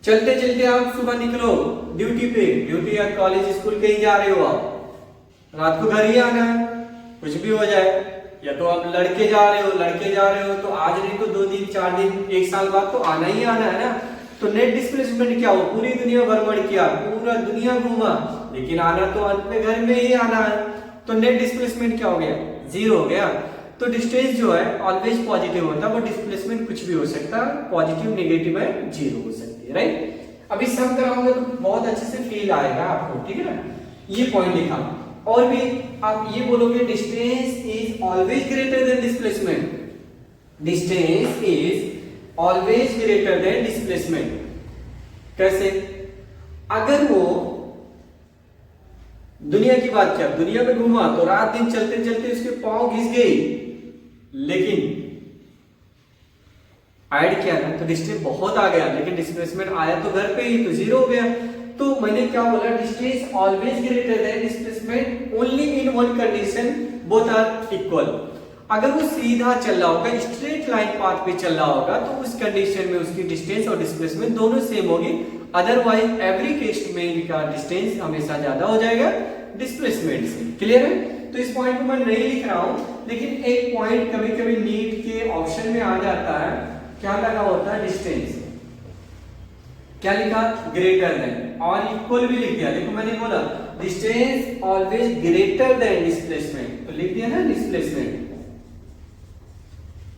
A: चलते चलते आप सुबह निकलो ड्यूटी पे, ड्यूटी या कॉलेज स्कूल कहीं जा रहे हो, आप रात को घर ही आना है, कुछ भी हो जाए। या तो आप लड़के जा रहे हो तो आज नहीं तो 2 दिन 4 दिन 1 साल बाद तो आना ही आना है ना। तो नेट डिस्प्लेसमेंट क्या हो? पूरी दुनिया भ्रमण किया, पूरा दुनिया घूमा, लेकिन आना तो अंत में घर में ही आना है। तो नेट डिस्प्लेसमेंट क्या हो गया? जीरो हो गया। तो डिस्टेंस जो है ऑलवेज पॉजिटिव होता है, वो डिस्प्लेसमेंट कुछ भी हो सकता है, पॉजिटिव नेगेटिव है जीरो हो सकती है, राइट। अभी सम कराऊंगा तो बहुत अच्छे से फील आएगा आपको, ठीक है ना। ये पॉइंट लिखा। और भी आप ये बोलोगे distance is always greater than displacement. Distance is always greater than displacement. कैसे? अगर वो दुनिया की बात किया, दुनिया में घूमा तो रात दिन चलते चलते उसके पांव घिस गई, लेकिन ऐड किया ना तो डिस्टेंस बहुत आ गया, लेकिन डिस्प्लेसमेंट आया तो घर पे ही, तो जीरो हो गया। तो मैंने क्या बोला? Distance always greater than displacement only in one condition, both are equal. अगर वो सीधा चल रहा होगा, स्ट्रेट लाइन पाथ पे चल रहा होगा, तो उस कंडीशन में उसकी डिस्टेंस और डिस्प्लेसमेंट दोनों सेम होगी। अदरवाइज एवरी केस में इनका डिस्टेंस हमेशा ज्यादा हो जाएगा डिस्प्लेसमेंट से। क्लियर है? तो इस पॉइंट को मैं नहीं लिख रहा हूं, लेकिन एक पॉइंट कभी कभी नीट के ऑप्शन में आ जाता है, क्या लगा होता है? डिस्टेंस। क्या लिखा? ग्रेटर देन, और इक्वल भी लिख दिया। देखो मैंने बोला distance always greater than displacement, तो लिख दिया ना डिस्प्लेसमेंट।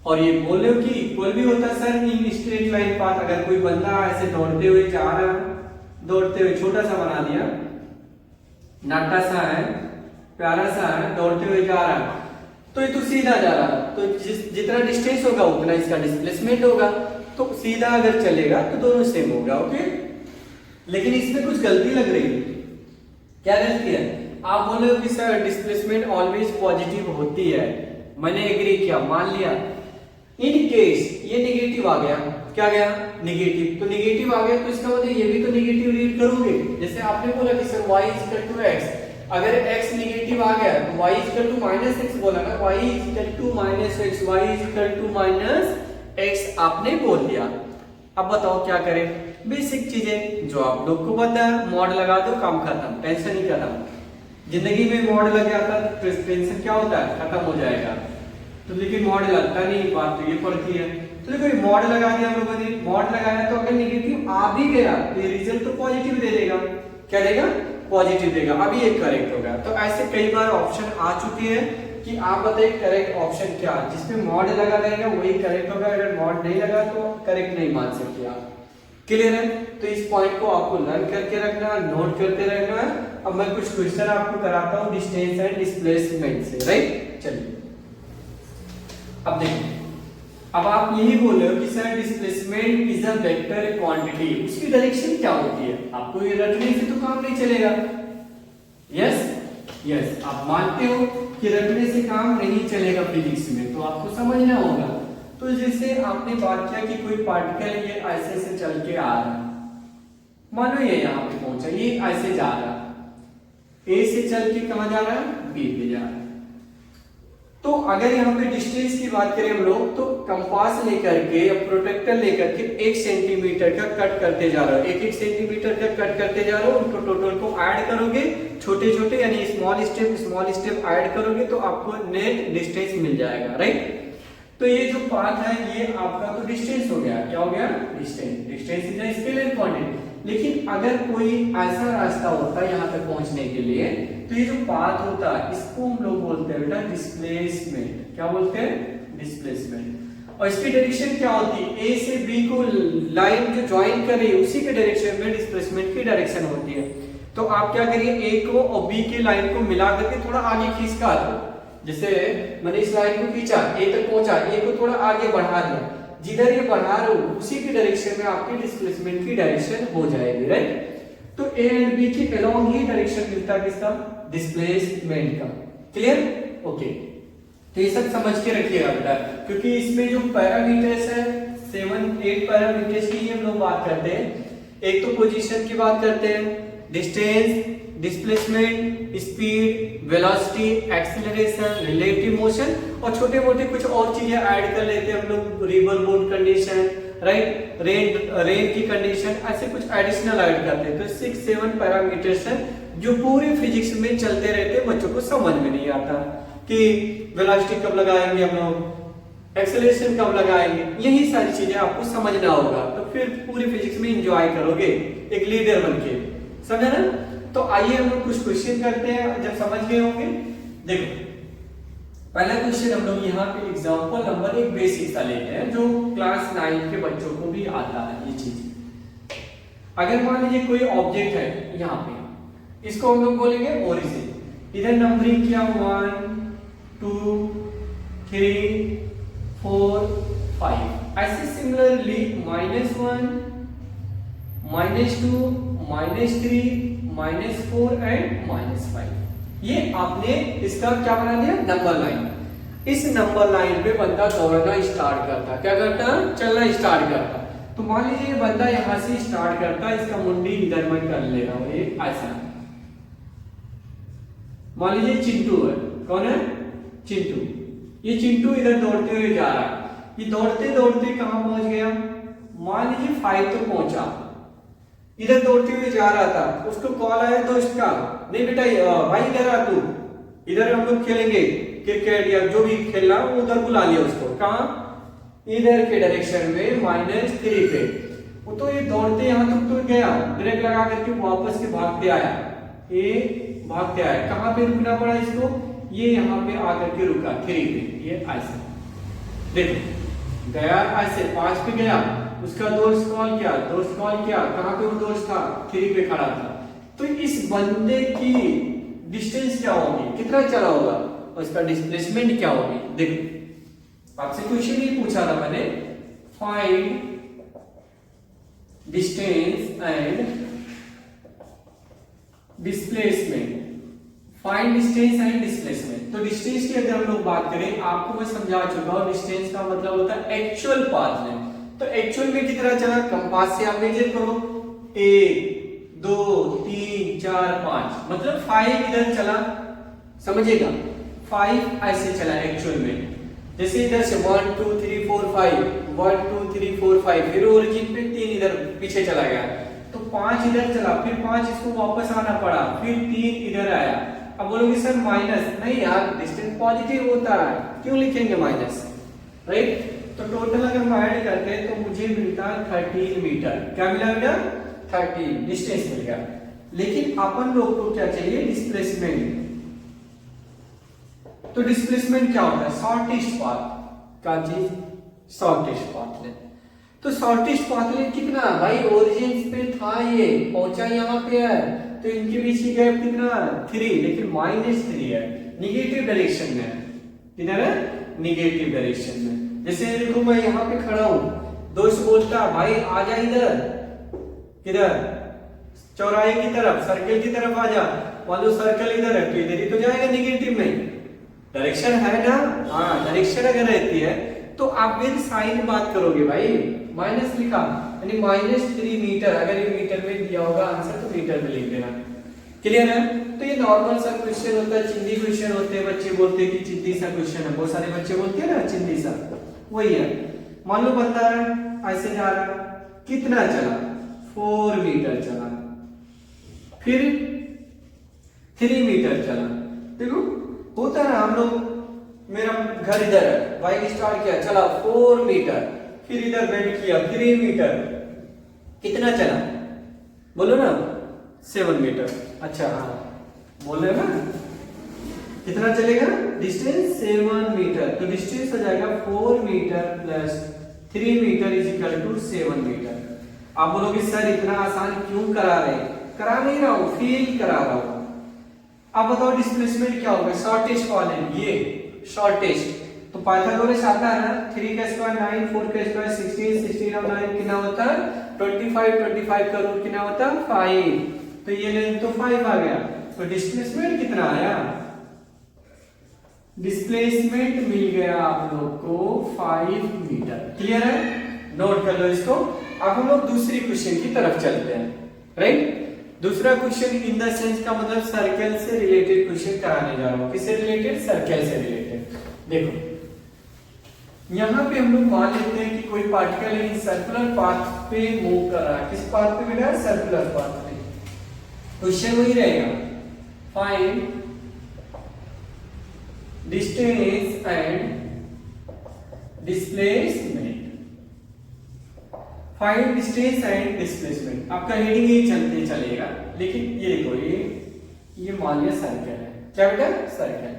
A: और ये बोल रहे हो कि इक्वल भी होता है sir in straight line path. अगर कोई बंदा ऐसे दौड़ते हुए जा रहा है, दौड़ते हुए छोटा सा बना दिया, नाटा सा है, प्यारा सा है, दौड़ते हुए जा रहा है, तो ये तो सीधा जा रहा है, तो जितना डिस्टेंस होगा उतना इसका डिस्प्लेसमेंट होगा। तो सीधा अगर चलेगा तो दोनों सेम होगा, ओके। लेकिन इसमें कुछ गलती लग रही है। क्या गलती है? आप बोल रहे हो कि सर डिस्प्लेसमेंट ऑलवेज पॉजिटिव होती है, मैंने एग्री किया, मान लिया। इन केस ये निगेटिव आ गया, क्या गया? निगेटिव। तो निगेटिव आ गया तो इसका मतलब ये भी तो निगेटिव रीड करोगे। जैसे आपने बोला कि सर y = x, अगर x निगेटिव आ गया तो y = -x बोला ना, y = -x, y = -x आपने बोल दिया। अब बताओ क्या करें? बेसिक चीजें जो आप लोग को पता है, मॉड लगा दो, काम खत्म, टेंशन ही खत्म। जिंदगी में मॉड लग जाता तो टेंशन क्या होता है? खत्म हो जाएगा। तो लेकिन मॉड लगता नहीं, बात तो ये पड़ती है। तो देखो मॉड लगा दिया हम लोगों ने, मॉड लगाया तो अगर निगेटिव आ भी गया तो ये रिजल्ट तो पॉजिटिव दे देगा। क्या देगा? पॉजिटिव देगा। अभी ये करेक्ट होगा। तो ऐसे कई बार ऑप्शन आ चुके हैं कि आप बताइए करेक्ट ऑप्शन क्या, जिसमें मॉड लगा रहेगा वही करेक्ट होगा, अगर मॉड नहीं लगा तो करेक्ट नहीं मान सकते आप। क्लियर है? तो इस पॉइंट को आपको लर्न करके रखना, नोट करते रहना है। अब मैं कुछ क्वेश्चन आपको कराता हूँ डिस्टेंस एंड डिस्प्लेसमेंट से, राइट। चलिए अब देखिए, अब आप यही बोल रहे हो कि sir displacement is a vector quantity, उसकी डायरेक्शन क्या होती है? आपको ये रटने से तो काम नहीं चलेगा। यस, आप मानते हो कि रटने से काम नहीं चलेगा फिजिक्स में, तो आपको समझना होगा। तो जैसे आपने बात किया कि कोई पार्टिकल ये ऐसे से चल के आ रहा है, मानो ये यहाँ पे पहुंचा, ये ऐसे जा रहा है, ए से चल के कहां जा रहा है? बी पे जा रहा है। तो अगर यहाँ पे डिस्टेंस की बात करें हम लोग, तो कंपास लेकर के या प्रोटेक्टर लेकर के 1 सेंटीमीटर का कट करते जा रहा है, 1-1 सेंटीमीटर का कट करते जा रहा हो, उनको टोटल को ऐड करोगे, छोटे छोटे यानी स्मॉल स्टेप ऐड करोगे तो आपको नेट डिस्टेंस मिल जाएगा, राइट। तो ये जो पाथ है ये आपका तो डिस्टेंस हो गया। क्या हो गया? Distance is a scalar quantity. लेकिन अगर कोई ऐसा रास्ता होता है यहाँ तक पहुंचने के लिए, तो ये जो पाथ होता है इसको हम लोग बोलते हैं बेटा डिस्प्लेसमेंट। क्या बोलते हैं? डिस्प्लेसमेंट। और इसकी डायरेक्शन क्या होती है? ए से बी को लाइन जो ज्वाइन कर रही है उसी के डायरेक्शन में डिस्प्लेसमेंट की डायरेक्शन होती है। तो आप क्या करिए, ए को और बी की लाइन को मिला करके थोड़ा आगे खींच का दो। जैसे मैंने इस लाइन को खींचा, ए तक पहुंचा, ए को थोड़ा आगे बढ़ा दिया, जिधर ये बढ़ा रहे हो उसी की डायरेक्शन में आपकी डिस्प्लेसमेंट की डायरेक्शन हो जाएगी, राइट। तो ए एंड बी के अलोंग ही डायरेक्शन मिलता है किसका, डिस्प्लेसमेंट का। Clear, okay. तो ये सब समझ के रखिएगा बेटा, क्योंकि इसमें जो पैरामीटर्स है 7-8 पैरामीटर्स की हम लोग बात करते हैं। एक तो पोजीशन की बात करते हैं, distance, displacement, speed, velocity, acceleration, relative motion, और छोटे मोटे कुछ और चीजें ऐड कर लेते हैं हम लोग, river board condition, right, rain की कंडीशन, ऐसे कुछ एडिशनल ऐड करते हैं। तो 6-7 पैरामीटर्स हैं जो पूरी फिजिक्स में चलते रहते हैं, बच्चों को समझ में नहीं आता कि वेलोसिटी कब लगाएंगे हम लोग, एक्सेलरेशन कब लगाएंगे, यही सारी चीजें आपको समझना होगा। तो फिर पूरी फिजिक्स में एंजॉय करोगे एक लीडर बनके, समझा ना। तो आइए हम लोग कुछ क्वेश्चन करते हैं, जब समझ गए होंगे। देखो पहला क्वेश्चन हम लोग यहाँ पे एग्जांपल नंबर 1 बेसिक सा लेते हैं, जो क्लास 9 के बच्चों को भी आता है ये चीज। अगर मान लीजिए कोई ऑब्जेक्ट है यहाँ पे, इसको हम लोग बोलेंगे ओरिजिन, इधर नंबरिंग किया 1 2 3 4 5, ऐसे सिमिलरली -1 -2 -3 -4 एंड -5, ये आपने इसका क्या बना दिया, नंबर लाइन। इस नंबर लाइन पे बंदा दौड़ना स्टार्ट करता, क्या करता, चलना स्टार्ट करता। तो मान लीजिए बंदा यहां से स्टार्ट करता, इसका मुंडी इधर में कर ले रहा हूं, ये ऐसा। मान लीजिए चिंटू है, कौन है, चिंटू। ये चिंटू इधर दौड़ते हुए जा रहा है, ये दौड़ते दौड़ते कहां पहुंच गया, मान लीजिए 5 तक पहुंचा, इधर दौड़ते हुए जा रहा था, उसको कॉल आया दोस्त का, नहीं बेटा भाई इधर आ, तू इधर हम लोग खेलेंगे क्रिकेट या जो भी खेलना, वो उधर बुला लिया उसको, कहां, इधर के डायरेक्शन में -3 पे। वो तो ये दौड़ते यहां तक तो गया, ब्रेक लगा करके वापस के भागते आया, ये भागते आया, कहां पे रुकना पड़ा इसको, ये यहाँ पे आकर के रुका 3 पे, ये ऐसे देखो गया, ऐसे 5 पे गया, उसका दोस्त कॉल किया, कहां पे वो दोस्त था, 3 पे खड़ा था। तो इस बंदे की डिस्टेंस क्या होगी, कितना चला होगा, और इसका डिस्प्लेसमेंट क्या होगी। देखो आपसे क्वेश्चन ही पूछा था मैंने, find distance and displacement, find distance and displacement. तो डिस्टेंस की अगर हम लोग बात करें, आपको मैं समझा चुका हूं, डिस्टेंस का मतलब होता है एक्चुअल पाथ लेंथ। तो एक्चुअल में कितना चला, कंपास से आप मेजर करो, 1 2 3 4 5, मतलब 5 इधर चला, समझिएगा 5 ऐसे चला एक्चुअल में। जैसे इधर से 1 2 3 4 5, 1 2 3 4 5, फिर ओरिजिन पे 3 इधर पीछे चला गया, तो 5 इधर चला, फिर 5 इसको वापस आना पड़ा, फिर 3 इधर आया। अब बोलोगे सर माइनस, नहीं यार डिस्टेंस पॉजिटिव होता है, क्यों लिखेंगे माइनस, राइट। तो टोटल अगर हम ऐड करते हैं तो मुझे मिलता है 13 मीटर, क्या मिला बेटा, 13 डिस्टेंस मिल गया। लेकिन अपन लोग को क्या चाहिए, डिस्प्लेसमेंट। तो डिस्प्लेसमेंट क्या होता है, शॉर्टेस्ट पाथ का चीज, शॉर्टेस्ट पाथ लेंथ। तो शॉर्टेस्ट पाथ लेंथ कितना, भाई ओरिजिन पे था, ये पहुंचा यहाँ पे है, तो इनके बीच की गैप कितना, 3, लेकिन -3 है, निगेटिव डायरेक्शन में है, किधर है, निगेटिव डायरेक्शन में। जैसे देखो मैं यहाँ पे खड़ा हूं, दोस्त बोलता भाई आ जा इधर, किधर, चौराहे की तरफ, सर्कल की तरफ आ जा, मान लो सर्कल इधर है तो इधर ही तो जाएगा निगेटिव में, डायरेक्शन है ना, हाँ डायरेक्शन अगर रहती है तो आप विद साइन बात करोगे भाई, माइनस लिखा यानी -3 मीटर, अगर ये मीटर में दिया होगा आंसर तो मीटर में लिख देना, क्लियर है। तो ये नॉर्मल सा क्वेश्चन होता है, चिंदी क्वेश्चन होते हैं, बच्चे बोलते हैं कि चिंदी सा क्वेश्चन है, बहुत सारे बच्चे बोलते हैं ना चिंदी सा, वही है। मान लो बंदा ऐसे जा रहा, कितना चला, 4 मीटर चला, फिर 3 मीटर चला, देखो होता है हम लोग, मेरा घर इधर है, बाइक स्टार्ट किया, चला 4 मीटर, फिर इधर बेंड किया 3 मीटर, कितना चला, बोलो ना 7 मीटर। अच्छा हाँ बोल रहे ना, कितना चलेगा, डिस्टेंस 7 मीटर, तो डिस्टेंस हो जाएगा 4 metre plus 3 metre is equal to 7 metre. आप बोलोगे सर इतना आसान क्यों करा रहे, करा नहीं रहा हूं, फील करा रहा हूं। अब बताओ डिस्प्लेसमेंट क्या होगा, शॉर्टेस्ट कॉलम, ये शॉर्टेस्ट। तो पाइथागोरस आता है ना, 3 का स्क्वायर 9, 4 का स्क्वायर 16, 16 और 9 कितना होता है 25, 25 का रूट कितना होता है 5। तो ये लेंथ तो 5 आ गया। तो डिस्प्लेसमेंट कितना आया, डिस्प्लेसमेंट मिल गया आप लोग को 5 मीटर। क्लियर है, नोट कर लो इसको। अब हम लोग दूसरी क्वेश्चन की तरफ चलते हैं, राइट। दूसरा क्वेश्चन इन द सेंस का मतलब सर्कल से रिलेटेड क्वेश्चन कराने जा रहा हूं। किससे रिलेटेड, सर्कल से रिलेटेड। देखो यहां पे हम लोग मान लेते हैं कि कोई पार्टिकल इन सर्कुलर पाथ पे मूव कर रहा है। किस पाथ पे बेटा, सर्कुलर पाथ पे। क्वेश्चन वही रहेगा, find distance and displacement. Find distance and displacement, आपका हेडिंग ये चलते चलेगा, लेकिन ये देखो ये मान लिया सर्कल है। क्या बेटा, सर्कल।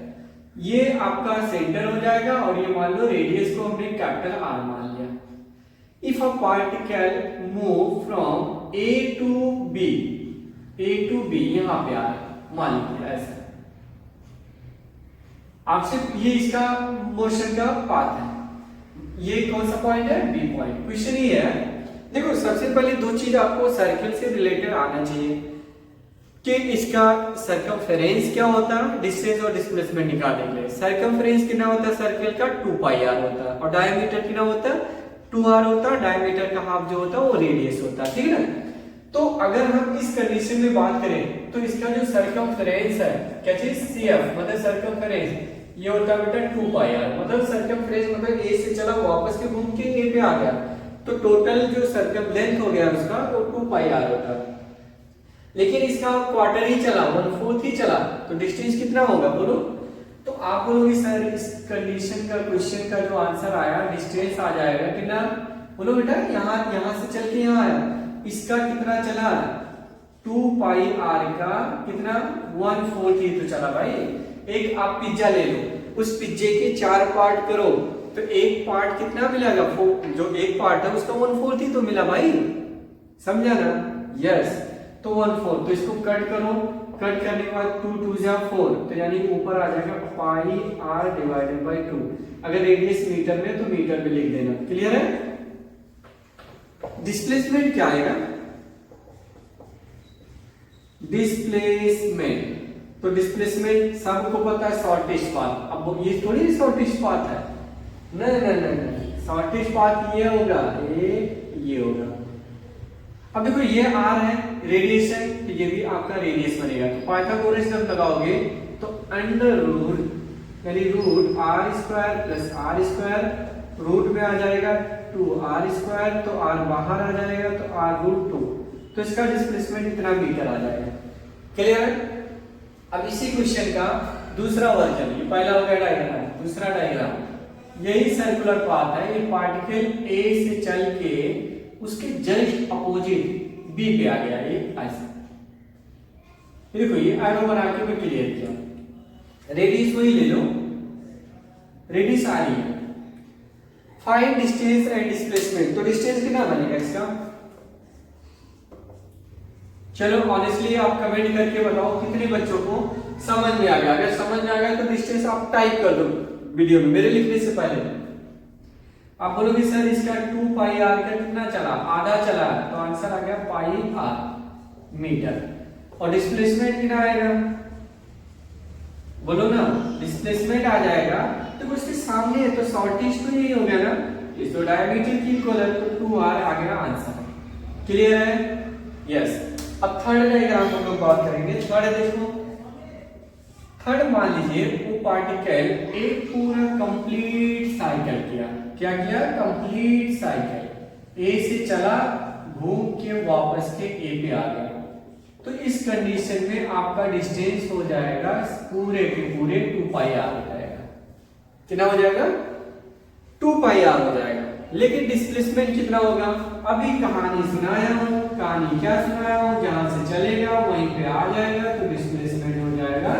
A: ये आपका सेंटर हो जाएगा और ये मान लो रेडियस को हमने कैपिटल आर मान लिया। If a particle move from A to B, A to B यहां पे आ रहा है, मान लीजिए ऐसा। आपसे ये इसका मोशन का पाथ है, ये कौन सा पॉइंट है, बी पॉइंट। क्वेश्चन ये है, देखो सबसे पहले दो चीज आपको सर्कल से रिलेटेड आना चाहिए कि इसका सर्कमफेरेंस क्या होता है, डिस्टेंस और डिस्प्लेसमेंट निकालने के लिए। सर्कमफेरेंस कितना होता है सर्कल का, 2 पाई आर होता है, और डायमीटर कितना होता है 2r होता है। डायमीटर का हाफ जो होता है वो रेडियस होता है, ठीक है ना। तो अगर हम इस कंडीशन में बात करें तो इसका जो सर्कमफेरेंस है, क्या चीज, CF मतलब सर्कमफेरेंस, ये होता है बेटा 2 पाई आर। मतलब सर्कमफेरेंस मतलब ए से चला वापस के घूम के ए पे आ गया, तो टोटल जो सर्कम लेंथ हो गया उसका वो 2 पाई आर होता है। लेकिन इसका क्वार्टर ही चला, 1/4 ही चला, तो डिस्टेंस कितना होगा बोलो। तो आप बोलोगे सर इस कंडीशन का क्वेश्चन का जो आंसर आया डिस्टेंस आ जाएगा कितना, बोलो बेटा यहां से चल के यहां आया, इसका कितना चला 2 पाई आर का कितना 1/4 ही तो चला भाई। एक आप पिज्जा ले लो, उस पिज्जे के 4 पार्ट करो तो एक पार्ट कितना मिलेगा, जो एक पार्ट है उसका 1/4 ही तो मिला भाई, समझा ना। यस, तो 1/4, तो इसको कट करो, कट करने के बाद 2 2 जा 4, तो यानी ऊपर आ जाएगा पाई आर डिवाइडेड बाय 2। अगर रेडियस मीटर में तो मीटर में लिख देना। क्लियर है। डिस्प्लेसमेंट क्या आएगा, डिस्प्लेसमेंट, तो डिस्प्लेसमेंट सबको पता है शॉर्टेस्ट पाथ। अब ये थोड़ी शॉर्टेस्ट पाथ है, नहीं, शॉर्टेस्ट पाथ ये होगा, ये होगा। अब देखो ये आर है, रेडियस है, तो ये भी आपका रेडियस बनेगा। तो पाइथागोरस जब लगाओगे तो अंडर रूट यानी root R square plus R square, root में आ जाएगा 2r स्क्वायर, तो r बाहर आ जाएगा तो r रूट 2, तो इसका डिस्प्लेसमेंट इतना मीटर आ जाएगा। क्लियर। अब इसी क्वेश्चन का दूसरा वर्जन, ये पहला हो गया डायग्राम, दूसरा डायग्राम यही सर्कुलर पाथ है। ये पार्टिकल A से चल के उसके जस्ट अपोजिट B पे आ गया, ये ऐसा। देखो ये एरो बना के मैं क्लियर किया। रेडियस वही ले लो, रेडियस आ रही है। फाइंड डिस्टेंस एंड डिस्प्लेसमेंट, तो डिस्टेंस कितना बनेगा इसका, चलो ऑनेस्टली आप कमेंट करके बताओ कितने बच्चों को समझ में आ गया। अगर समझ में आ गया तो डिस्टेंस आप टाइप कर दो वीडियो में मेरे लिखने से पहले। आप बोलोगे सर इसका 2 पाई आर का कितना चला, आधा चला, तो आंसर आ गया पाई आर मीटर। और डिस्प्लेसमेंट कितना आएगा, बोलो ना, डिस्प्लेसमेंट आ जाएगा तो उसके सामने है तो शॉर्टेस्ट तो यही हो गया ना, इस तो डायमीटर की इक्वल है, तो 2r आ गया आंसर। क्लियर है। यस। अब थर्ड डायग्राम हम लोग बात करेंगे। थर्ड देखो, थर्ड मान लीजिए वो पार्टिकल एक पूरा कंप्लीट साइकिल किया। क्या किया, कंप्लीट साइकिल, ए से चला घूम के वापस के ए पे आ गया। तो इस कंडीशन में आपका डिस्टेंस हो जाएगा पूरे के पूरे 2 पाई आर हो जाएगा। कितना हो जाएगा, 2 पाई आर हो जाएगा। लेकिन डिस्प्लेसमेंट कितना होगा, अभी कहानी सुनाया हूं, कहानी क्या सुनाया हूं, जहां से चलेगा वहीं पे आ जाएगा, तो डिस्प्लेसमेंट हो जाएगा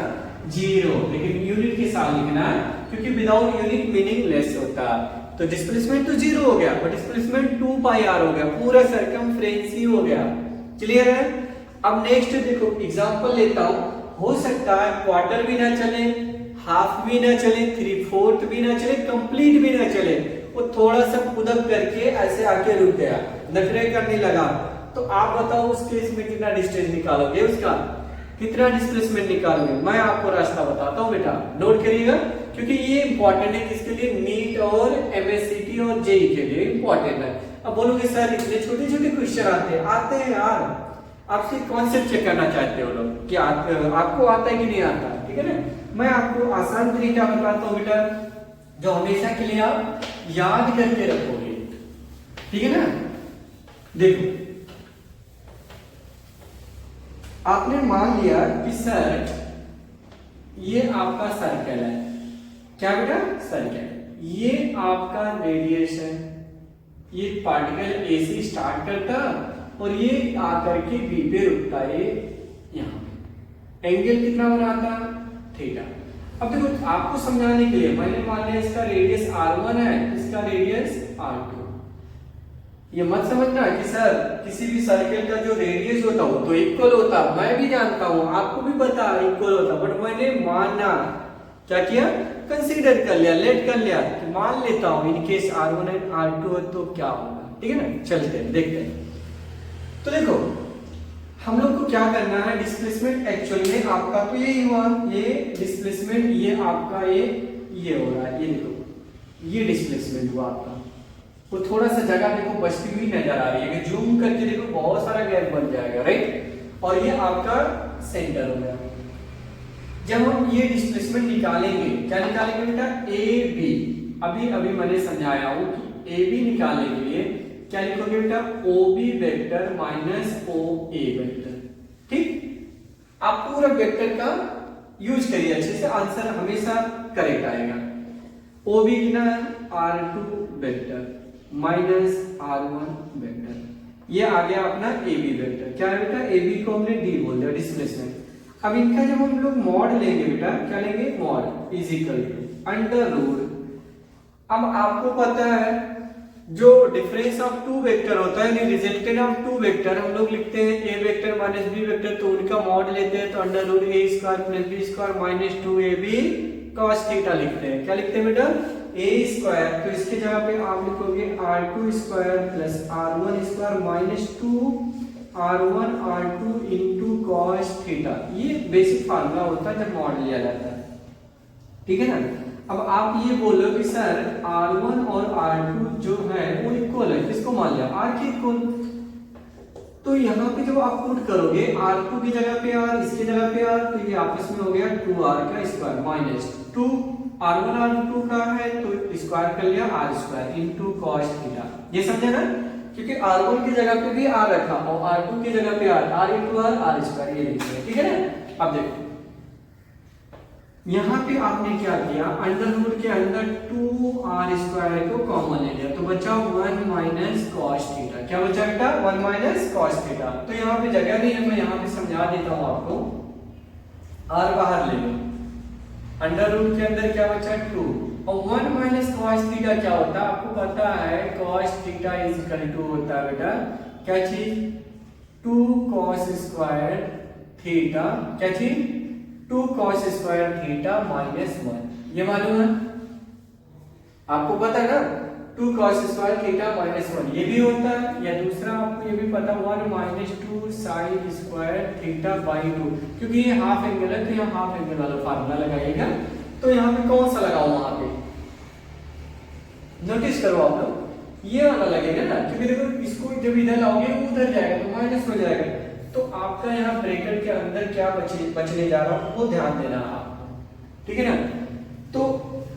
A: 0। लेकिन यूनिट के साथ लिखना है क्योंकि विदाउट यूनिट मीनिंगलेस होता है। तो डिस्प्लेसमेंट तो 0 हो गया, पर डिस्प्लेसमेंट 2 पाई आर हो गया, पूरा सर्कमफ्रेंस ही हो गया। क्लियर है। अब नेक्स्ट देखो एग्जांपल लेता हूं, हो सकता है क्वार्टर भी ना चले, हाफ भी ना चले, 3/4 भी ना चले, कंप्लीट भी ना चले, वो थोड़ा सा कुदक करके ऐसे आके रुक गया, नखरे करने लगा, तो आप बताओ उस केस में कितना डिस्टेंस निकालोगे, उसका कितना डिस्प्लेसमेंट निकालोगे? मैं आपको रास्ता बताता हूं बेटा, नोट करिएगा, क्योंकि ये इंपॉर्टेंट है किसके लिए, नीट और एमएससीटी और जेई के लिए इंपॉर्टेंट है। अब बोलोगे सर इतने छोटे छोटे क्वेश्चन आते हैं यार, आपसे कॉन्सेप्ट चेक करना चाहते हो लोग कि आपको आता है कि नहीं आता, ठीक है ना। मैं आपको आसान तरीका बताता हूँ बेटा, जो हमेशा के लिए आप याद करके रखोगे, ठीक है ना। देखो आपने मान लिया कि सर ये आपका सर्कल है, क्या बेटा, सर्कल, ये आपका रेडियस है, ये पार्टिकल ए से स्टार्ट करता और ये आकर के बी पे रुकता है, यहाँ पे एंगल कितना बनाता, थीटा। अब देखो आपको समझाने के लिए मैंने मान लिया इसका रेडियस r1 है, इसका रेडियस r2। ये मत समझना कि सर किसी भी सर्कल का जो रेडियस होता हो तो इक्वल होता, मैं भी जानता हूं, आपको भी पता इक्वल होता, बट मैंने माना, क्या किया, कंसीडर कर लिया, लेट कर लिया कि मान लेता हूं in case r1 and r2 है तो क्या होगा, ठीक है ना। चलते हैं देखते हैं। तो देखो हम लोग को क्या करना है, डिस्प्लेसमेंट एक्चुअल में आपका तो यही हुआ, ये डिस्प्लेसमेंट, ये आपका ये हो रहा है, ये देखो ये डिस्प्लेसमेंट हुआ आपका, वो थोड़ा सा जगह देखो बचती हुई नजर आ रही है, जूम करके देखो बहुत सारा गैप बन जाएगा, राइट, और ये आपका सेंटर हो गया। जब हम ये डिस्प्लेसमेंट निकालेंगे, क्या निकालेंगे बेटा, ए बी, अभी मैंने समझाया हूं कि ए बी निकालने के लिए क्या लिखोगे बेटा, ओ बी वेक्टर माइनस ओ ए वेक्टर, ठीक। आप पूरा वेक्टर का यूज करिए अच्छे से, आंसर हमेशा करेक्ट आएगा। ओ बी कितना है, r2 vector minus r1 vector, ये आ गया अपना ए बी वेक्टर, क्या है बेटा, ए बी को हमने डी बोल दिया, डिस्प्लेसमेंट। अब इनका जब हम लोग मॉड लेंगे बेटा, क्या लेंगे, mod is equal to under root. अब आपको पता है जो डिफरेंस ऑफ टू वेक्टर होता है, रिजल्टेंट ऑफ टू वेक्टर हम लोग लिखते हैं A vector minus B vector, तो उनका मॉड लेते हैं तो under root A square plus B square minus 2ab cos theta लिखते हैं, क्या लिखते हैं बेटा, ए स्क्वायर, तो इसके जगह पे आप लिखोगे r2 square plus r1 square minus 2r1 r2 into cos theta. ये बेसिक फार्मूला होता है जब मॉड लिया जाता है, ठीक है ना। अब आप ये बोलो कि सर r1 और r2 जो है वो इक्वल है, किसको मान लिया, r के इक्वल, तो यहाँ पे जब आप पुट करोगे r2 की जगह पे r, इसकी जगह पे r, तो ये आपस में हो गया 2r का स्क्वायर माइनस 2 r1 r2 का है तो स्क्वायर कर लिया r square into cos theta. ये समझे ना, क्योंकि r1 की जगह पे भी r रखा और r2 की जगह पे r इनटू r स्क्वायर, ये लिख रहे, ठीक है ना। अब देखो यहाँ पे आपने क्या किया, अंडर रूट के अंदर 2r स्क्वायर को कॉमन ले लिया, तो बचा 1 माइनस cos थीटा, क्या बचा बेटा, 1 माइनस cos थीटा। तो यहाँ पे जगह नहीं है, मैं यहाँ पे समझा देता हूँ आपको, r बाहर ले लो, अंडर रूट के अंदर क्या बचा 2 और 1 माइनस cos थीटा क्या होता है, आपको पता है cos theta is equal to होता है बेटा, क्या चीज, 2 cos स्क्वायर थीटा, क्या चीज, 2 cos स्क्वायर थीटा माइनस 1, ये मालूम है आपको, पता है ना, 2 cos स्क्वायर थीटा माइनस 1, ये भी होता है, या दूसरा आपको ये भी पता 1 minus 2 sin square theta by 2, क्योंकि ये हाफ एंगल है तो यहाँ हाफ एंगल वाला फार्मूला लगाइएगा। तो यहाँ पे कौन सा लगाऊं, वहां पे नोटिस करो आप लोग, ये वाला लगेगा ना, क्योंकि देखो इसको जब इधर लाओगे वो उधर जाएगा तो माइनस हो जाएगा, तो आपका यहाँ ब्रैकेट के अंदर क्या बचने जा रहा है वो ध्यान देना आपको, ठीक है ना। तो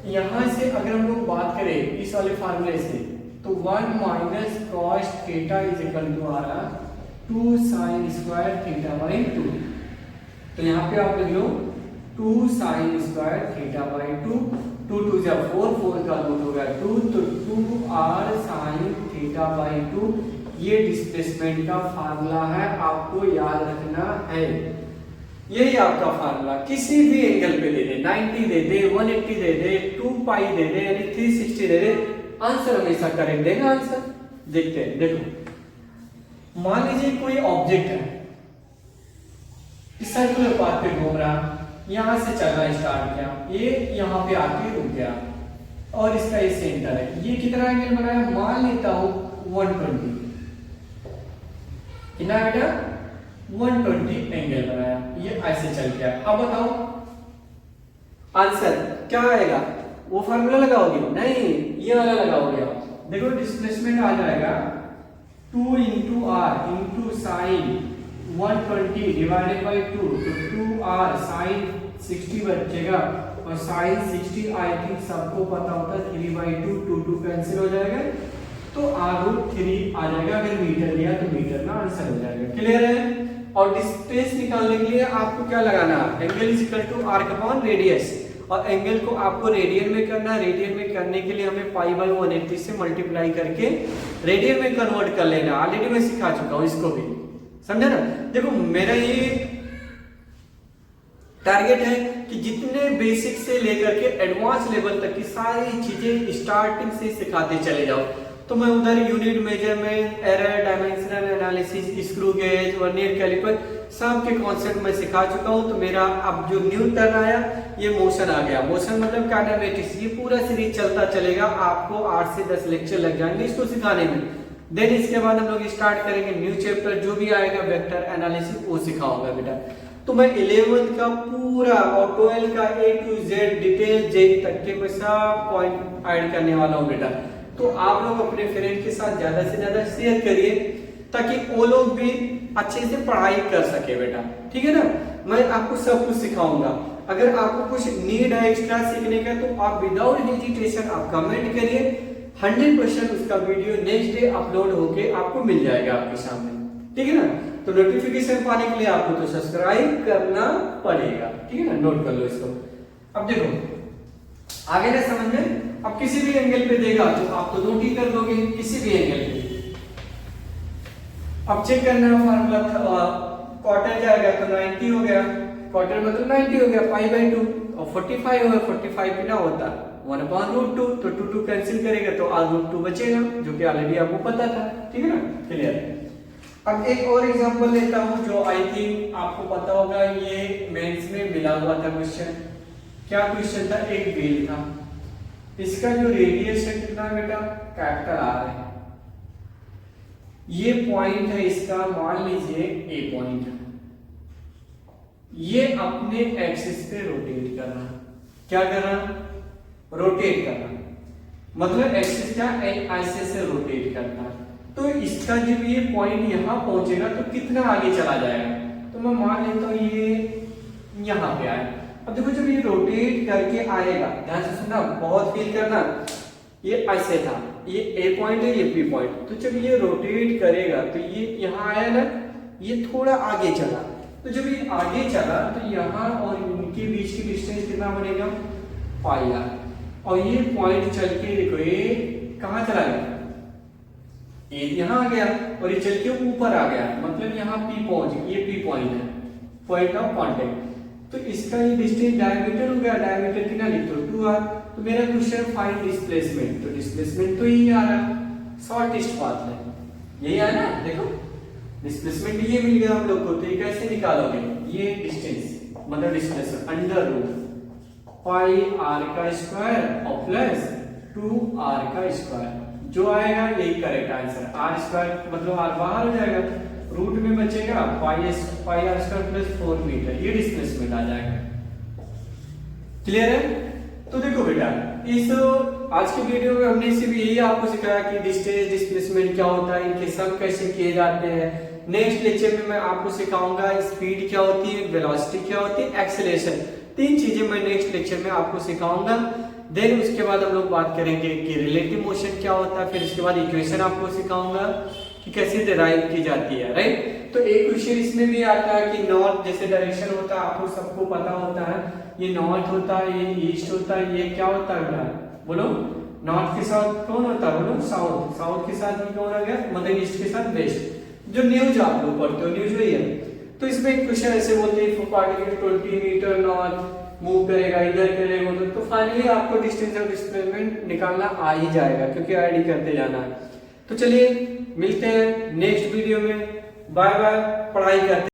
A: यहाँ से अगर हम लोग बात करें इस वाले फार्मूले से, तो 1 minus cos theta is equal to आ रहा 2 sin स्क्वायर थीटा बाई 2, तो यहाँ पे आप लिख लो 2 sin स्क्वायर थीटा बाई 2, 2 2 जा 4, 4 का रूट हो गया 2, तो 2r sin थीटा बाई 2, ये डिस्प्लेसमेंट का फार्मूला है, आपको याद रखना है, यही आपका फार्मूला, किसी भी एंगल पे दे दे, 90 दे दे, 180 दे दे, 2 पाई दे दे, यानी 360 दे दे, आंसर हमेशा करेक्ट देगा आंसर। देखते हैं, देखो मान लीजिए कोई ऑब्जेक्ट है, इस सर्कुलर पाथ पे घूम रहा, यहाँ से चलना स्टार्ट किया, ये यहाँ पे आके रुक गया और इसका ये सेंटर है। ये कितना एंगल बनाया, मान लेता हूँ 120। कितना बेटा, 120 एंगल बनाया, ये ऐसे चल गया। अब बताओ आंसर क्या आएगा, वो फार्मूला लगाओगे नहीं, ये वाला लगाओगे आप। देखो डिस्प्लेसमेंट आ जाएगा 2 into R into sine 120 divided by 2, तो 2r साइन 60 बचेगा और साइन 60 आई थिंक सबको पता होता है 3/2, 2 कैंसिल हो जाएगा तो r√3 आ जाएगा। अगर मीटर लिया तो मीटर में आंसर हो जाएगा। क्लियर है। और डिस्टेंस निकालने के लिए आपको क्या लगाना है, angle is equal to arc upon radius, और एंगल को आपको रेडियन में करना है। रेडियन में करने के लिए हमें π/180 से मल्टीप्लाई करके रेडियन में कन्वर्ट कर लेना। ऑलरेडी मैं सिखा चुका हूं इसको भी, समझे ना। देखो मेरा ये टारगेट है कि जितने बेसिक से लेकर के एडवांस लेवल तक की सारी चीजें स्टार्टिंग से सिखाते चले जाओ। तो मैं उधर unit measurement, error, dimensional analysis, screw gauge, vernier calliper सब के कॉन्सेप्ट मैं सिखा चुका हूं। तो मेरा अब जो न्यू टर्न आया ये मोशन आ गया। मोशन मतलब काइनेमेटिक्स, ये पूरा सीरीज चलता चलेगा। आपको 8 से 10 लेक्चर लग जाएंगे इसको सिखाने में। देन इसके बाद हम लोग स्टार्ट करेंगे न्यू चैप्टर, जो भी आएगा वेक्टर एनालिसिस वो सिखाऊंगा बेटा। तो मैं 11th का पूरा और 12th का A to Z डिटेल जे तक के मैं सब पॉइंट ऐड करने वाला हूँ बेटा। तो आप लोग अपने फ्रेंड के साथ ज्यादा से ज्यादा शेयर करिए ताकि वो लोग भी अच्छे से पढ़ाई कर सके बेटा, ठीक है ना। मैं आपको सब कुछ सिखाऊंगा। अगर आपको कुछ नीड है एक्स्ट्रा सीखने का तो आप विदाउट हेजिटेशन आप कमेंट करिए, 100% उसका वीडियो नेक्स्ट डे अपलोड होके आपको मिल जाएगा आपके सामने, ठीक है ना। तो नोटिफिकेशन पाने के लिए आपको तो सब्सक्राइब करना पड़ेगा, ठीक है ना। नोट कर लो इसको। अब देखो आगे ना समझ में, अब किसी भी एंगल पे देगा तो आप तो नोट ही कर दोगे किसी भी एंगल पे। अब चेक करना है फार्मूला, क्वार्टर जाएगा तो 90 हो गया, क्वार्टर मतलब 90 हो गया, π/2 और 45 होगा, 45 कितना होता 1/√2, तो 2 कैंसिल करेगा तो r√2 बचेगा, जो कि ऑलरेडी आपको पता था, ठीक है ना। क्लियर। अब एक और एग्जांपल लेता हूं जो आई थिंक आपको पता होगा, ये मेंस में मिला हुआ था क्वेश्चन। क्या क्वेश्चन था, एक व्हील था, इसका जो रेडियस है कितना बेटा, कैपिटल R है। ये पॉइंट है इसका, मान लीजिए ए पॉइंट है, ये अपने एक्सिस पे रोटेट करना। क्या करना, रोटेट करना, मतलब एक्सिस क्या ऐसे से रोटेट करना। तो इसका जब ये पॉइंट यहां पहुंचेगा तो कितना आगे चला जाएगा, तो मैं मान लेता हूं ये यहां पे आए। अब देखो जब ये रोटेट करके आएगा, ध्यान से सुनना, बहुत फील करना, ये ऐसे था, ये ए पॉइंट है, ये बी पॉइंट। तो जब ये रोटेट करेगा तो ये यहाँ आया ना, ये थोड़ा आगे चला, तो जब ये आगे चला तो यहाँ और इनके बीच की डिस्टेंस कितना बनेगा, πr। और ये पॉइंट चल के देखो ये कहाँ चला गया, ये यहाँ आ गया और ये चल के ऊपर आ गया, मतलब यहाँ P पहुंच गया, ये P पॉइंट है, पॉइंट ऑफ कांटेक्ट। तो इसका ये डिस्टेंस डायमीटर हो गया, डायमीटर कितना लिख दो 2r। तो मेरा क्वेश्चन फाइंड डिस्प्लेसमेंट, तो डिस्प्लेसमेंट तो यही आ रहा, शॉर्टेस्ट पाथ है, यही है ना। देखो डिस्प्लेसमेंट ये मिल गया हम लोग को, तो ये कैसे निकालोगे, ये डिस्टेंस मतलब डिस्प्लेसमेंट √πr का स्क्वायर और प्लस 2r का स्क्वायर, जो आएगा यही करेक्ट आंसर। r स्क्वायर मतलब r बाहर हो जाएगा, रूट में बचेगा πr स्क्वायर प्लस 4 मीटर, ये डिस्प्लेसमेंट आ जाएगा। क्लियर है। तो देखो बेटा इस आज के वीडियो में हमने सिर्फ यही आपको सिखाया कि डिस्टेंस, डिस्प्लेसमेंट क्या होता है, इनके सब कैसे किए जाते हैं। नेक्स्ट लेक्चर में मैं आपको सिखाऊंगा स्पीड क्या होती है, वेलोसिटी क्या होती है, एक्सेलरेशन, 3 चीजें मैं नेक्स्ट लेक्चर में आपको सिखाऊंगा। देन उसके बाद हम लोग बात करेंगे कि रिलेटिव मोशन क्या होता है, फिर उसके बाद इक्वेशन आपको सिखाऊंगा कि कैसे डिराइव की जाती है, राइट। तो एक क्वेश्चन इसमें भी आता है कि नॉर्थ जैसे डायरेक्शन होता है, आपको सबको पता होता है, ये नॉर्थ होता है, ये ईस्ट होता है, ये क्या होता है बेटा, बोलो। नॉर्थ के साथ कौन होता है, बोलो साउथ, साउथ के साथ भी कौन आ गया, मतलब ईस्ट के साथ वेस्ट। जो न्यूज आप लोग पढ़ते हो न्यूज वही है। तो इसमें एक क्वेश्चन ऐसे बोलते हैं पार्टिकल 20 मीटर नॉर्थ मूव करेगा, इधर करेगा उधर, तो फाइनली आपको डिस्टेंस ऑफ डिस्प्लेसमेंट निकालना आ ही जाएगा, क्योंकि आईडी करते जाना है। तो चलिए मिलते हैं नेक्स्ट वीडियो में, बाय बाय, पढ़ाई करते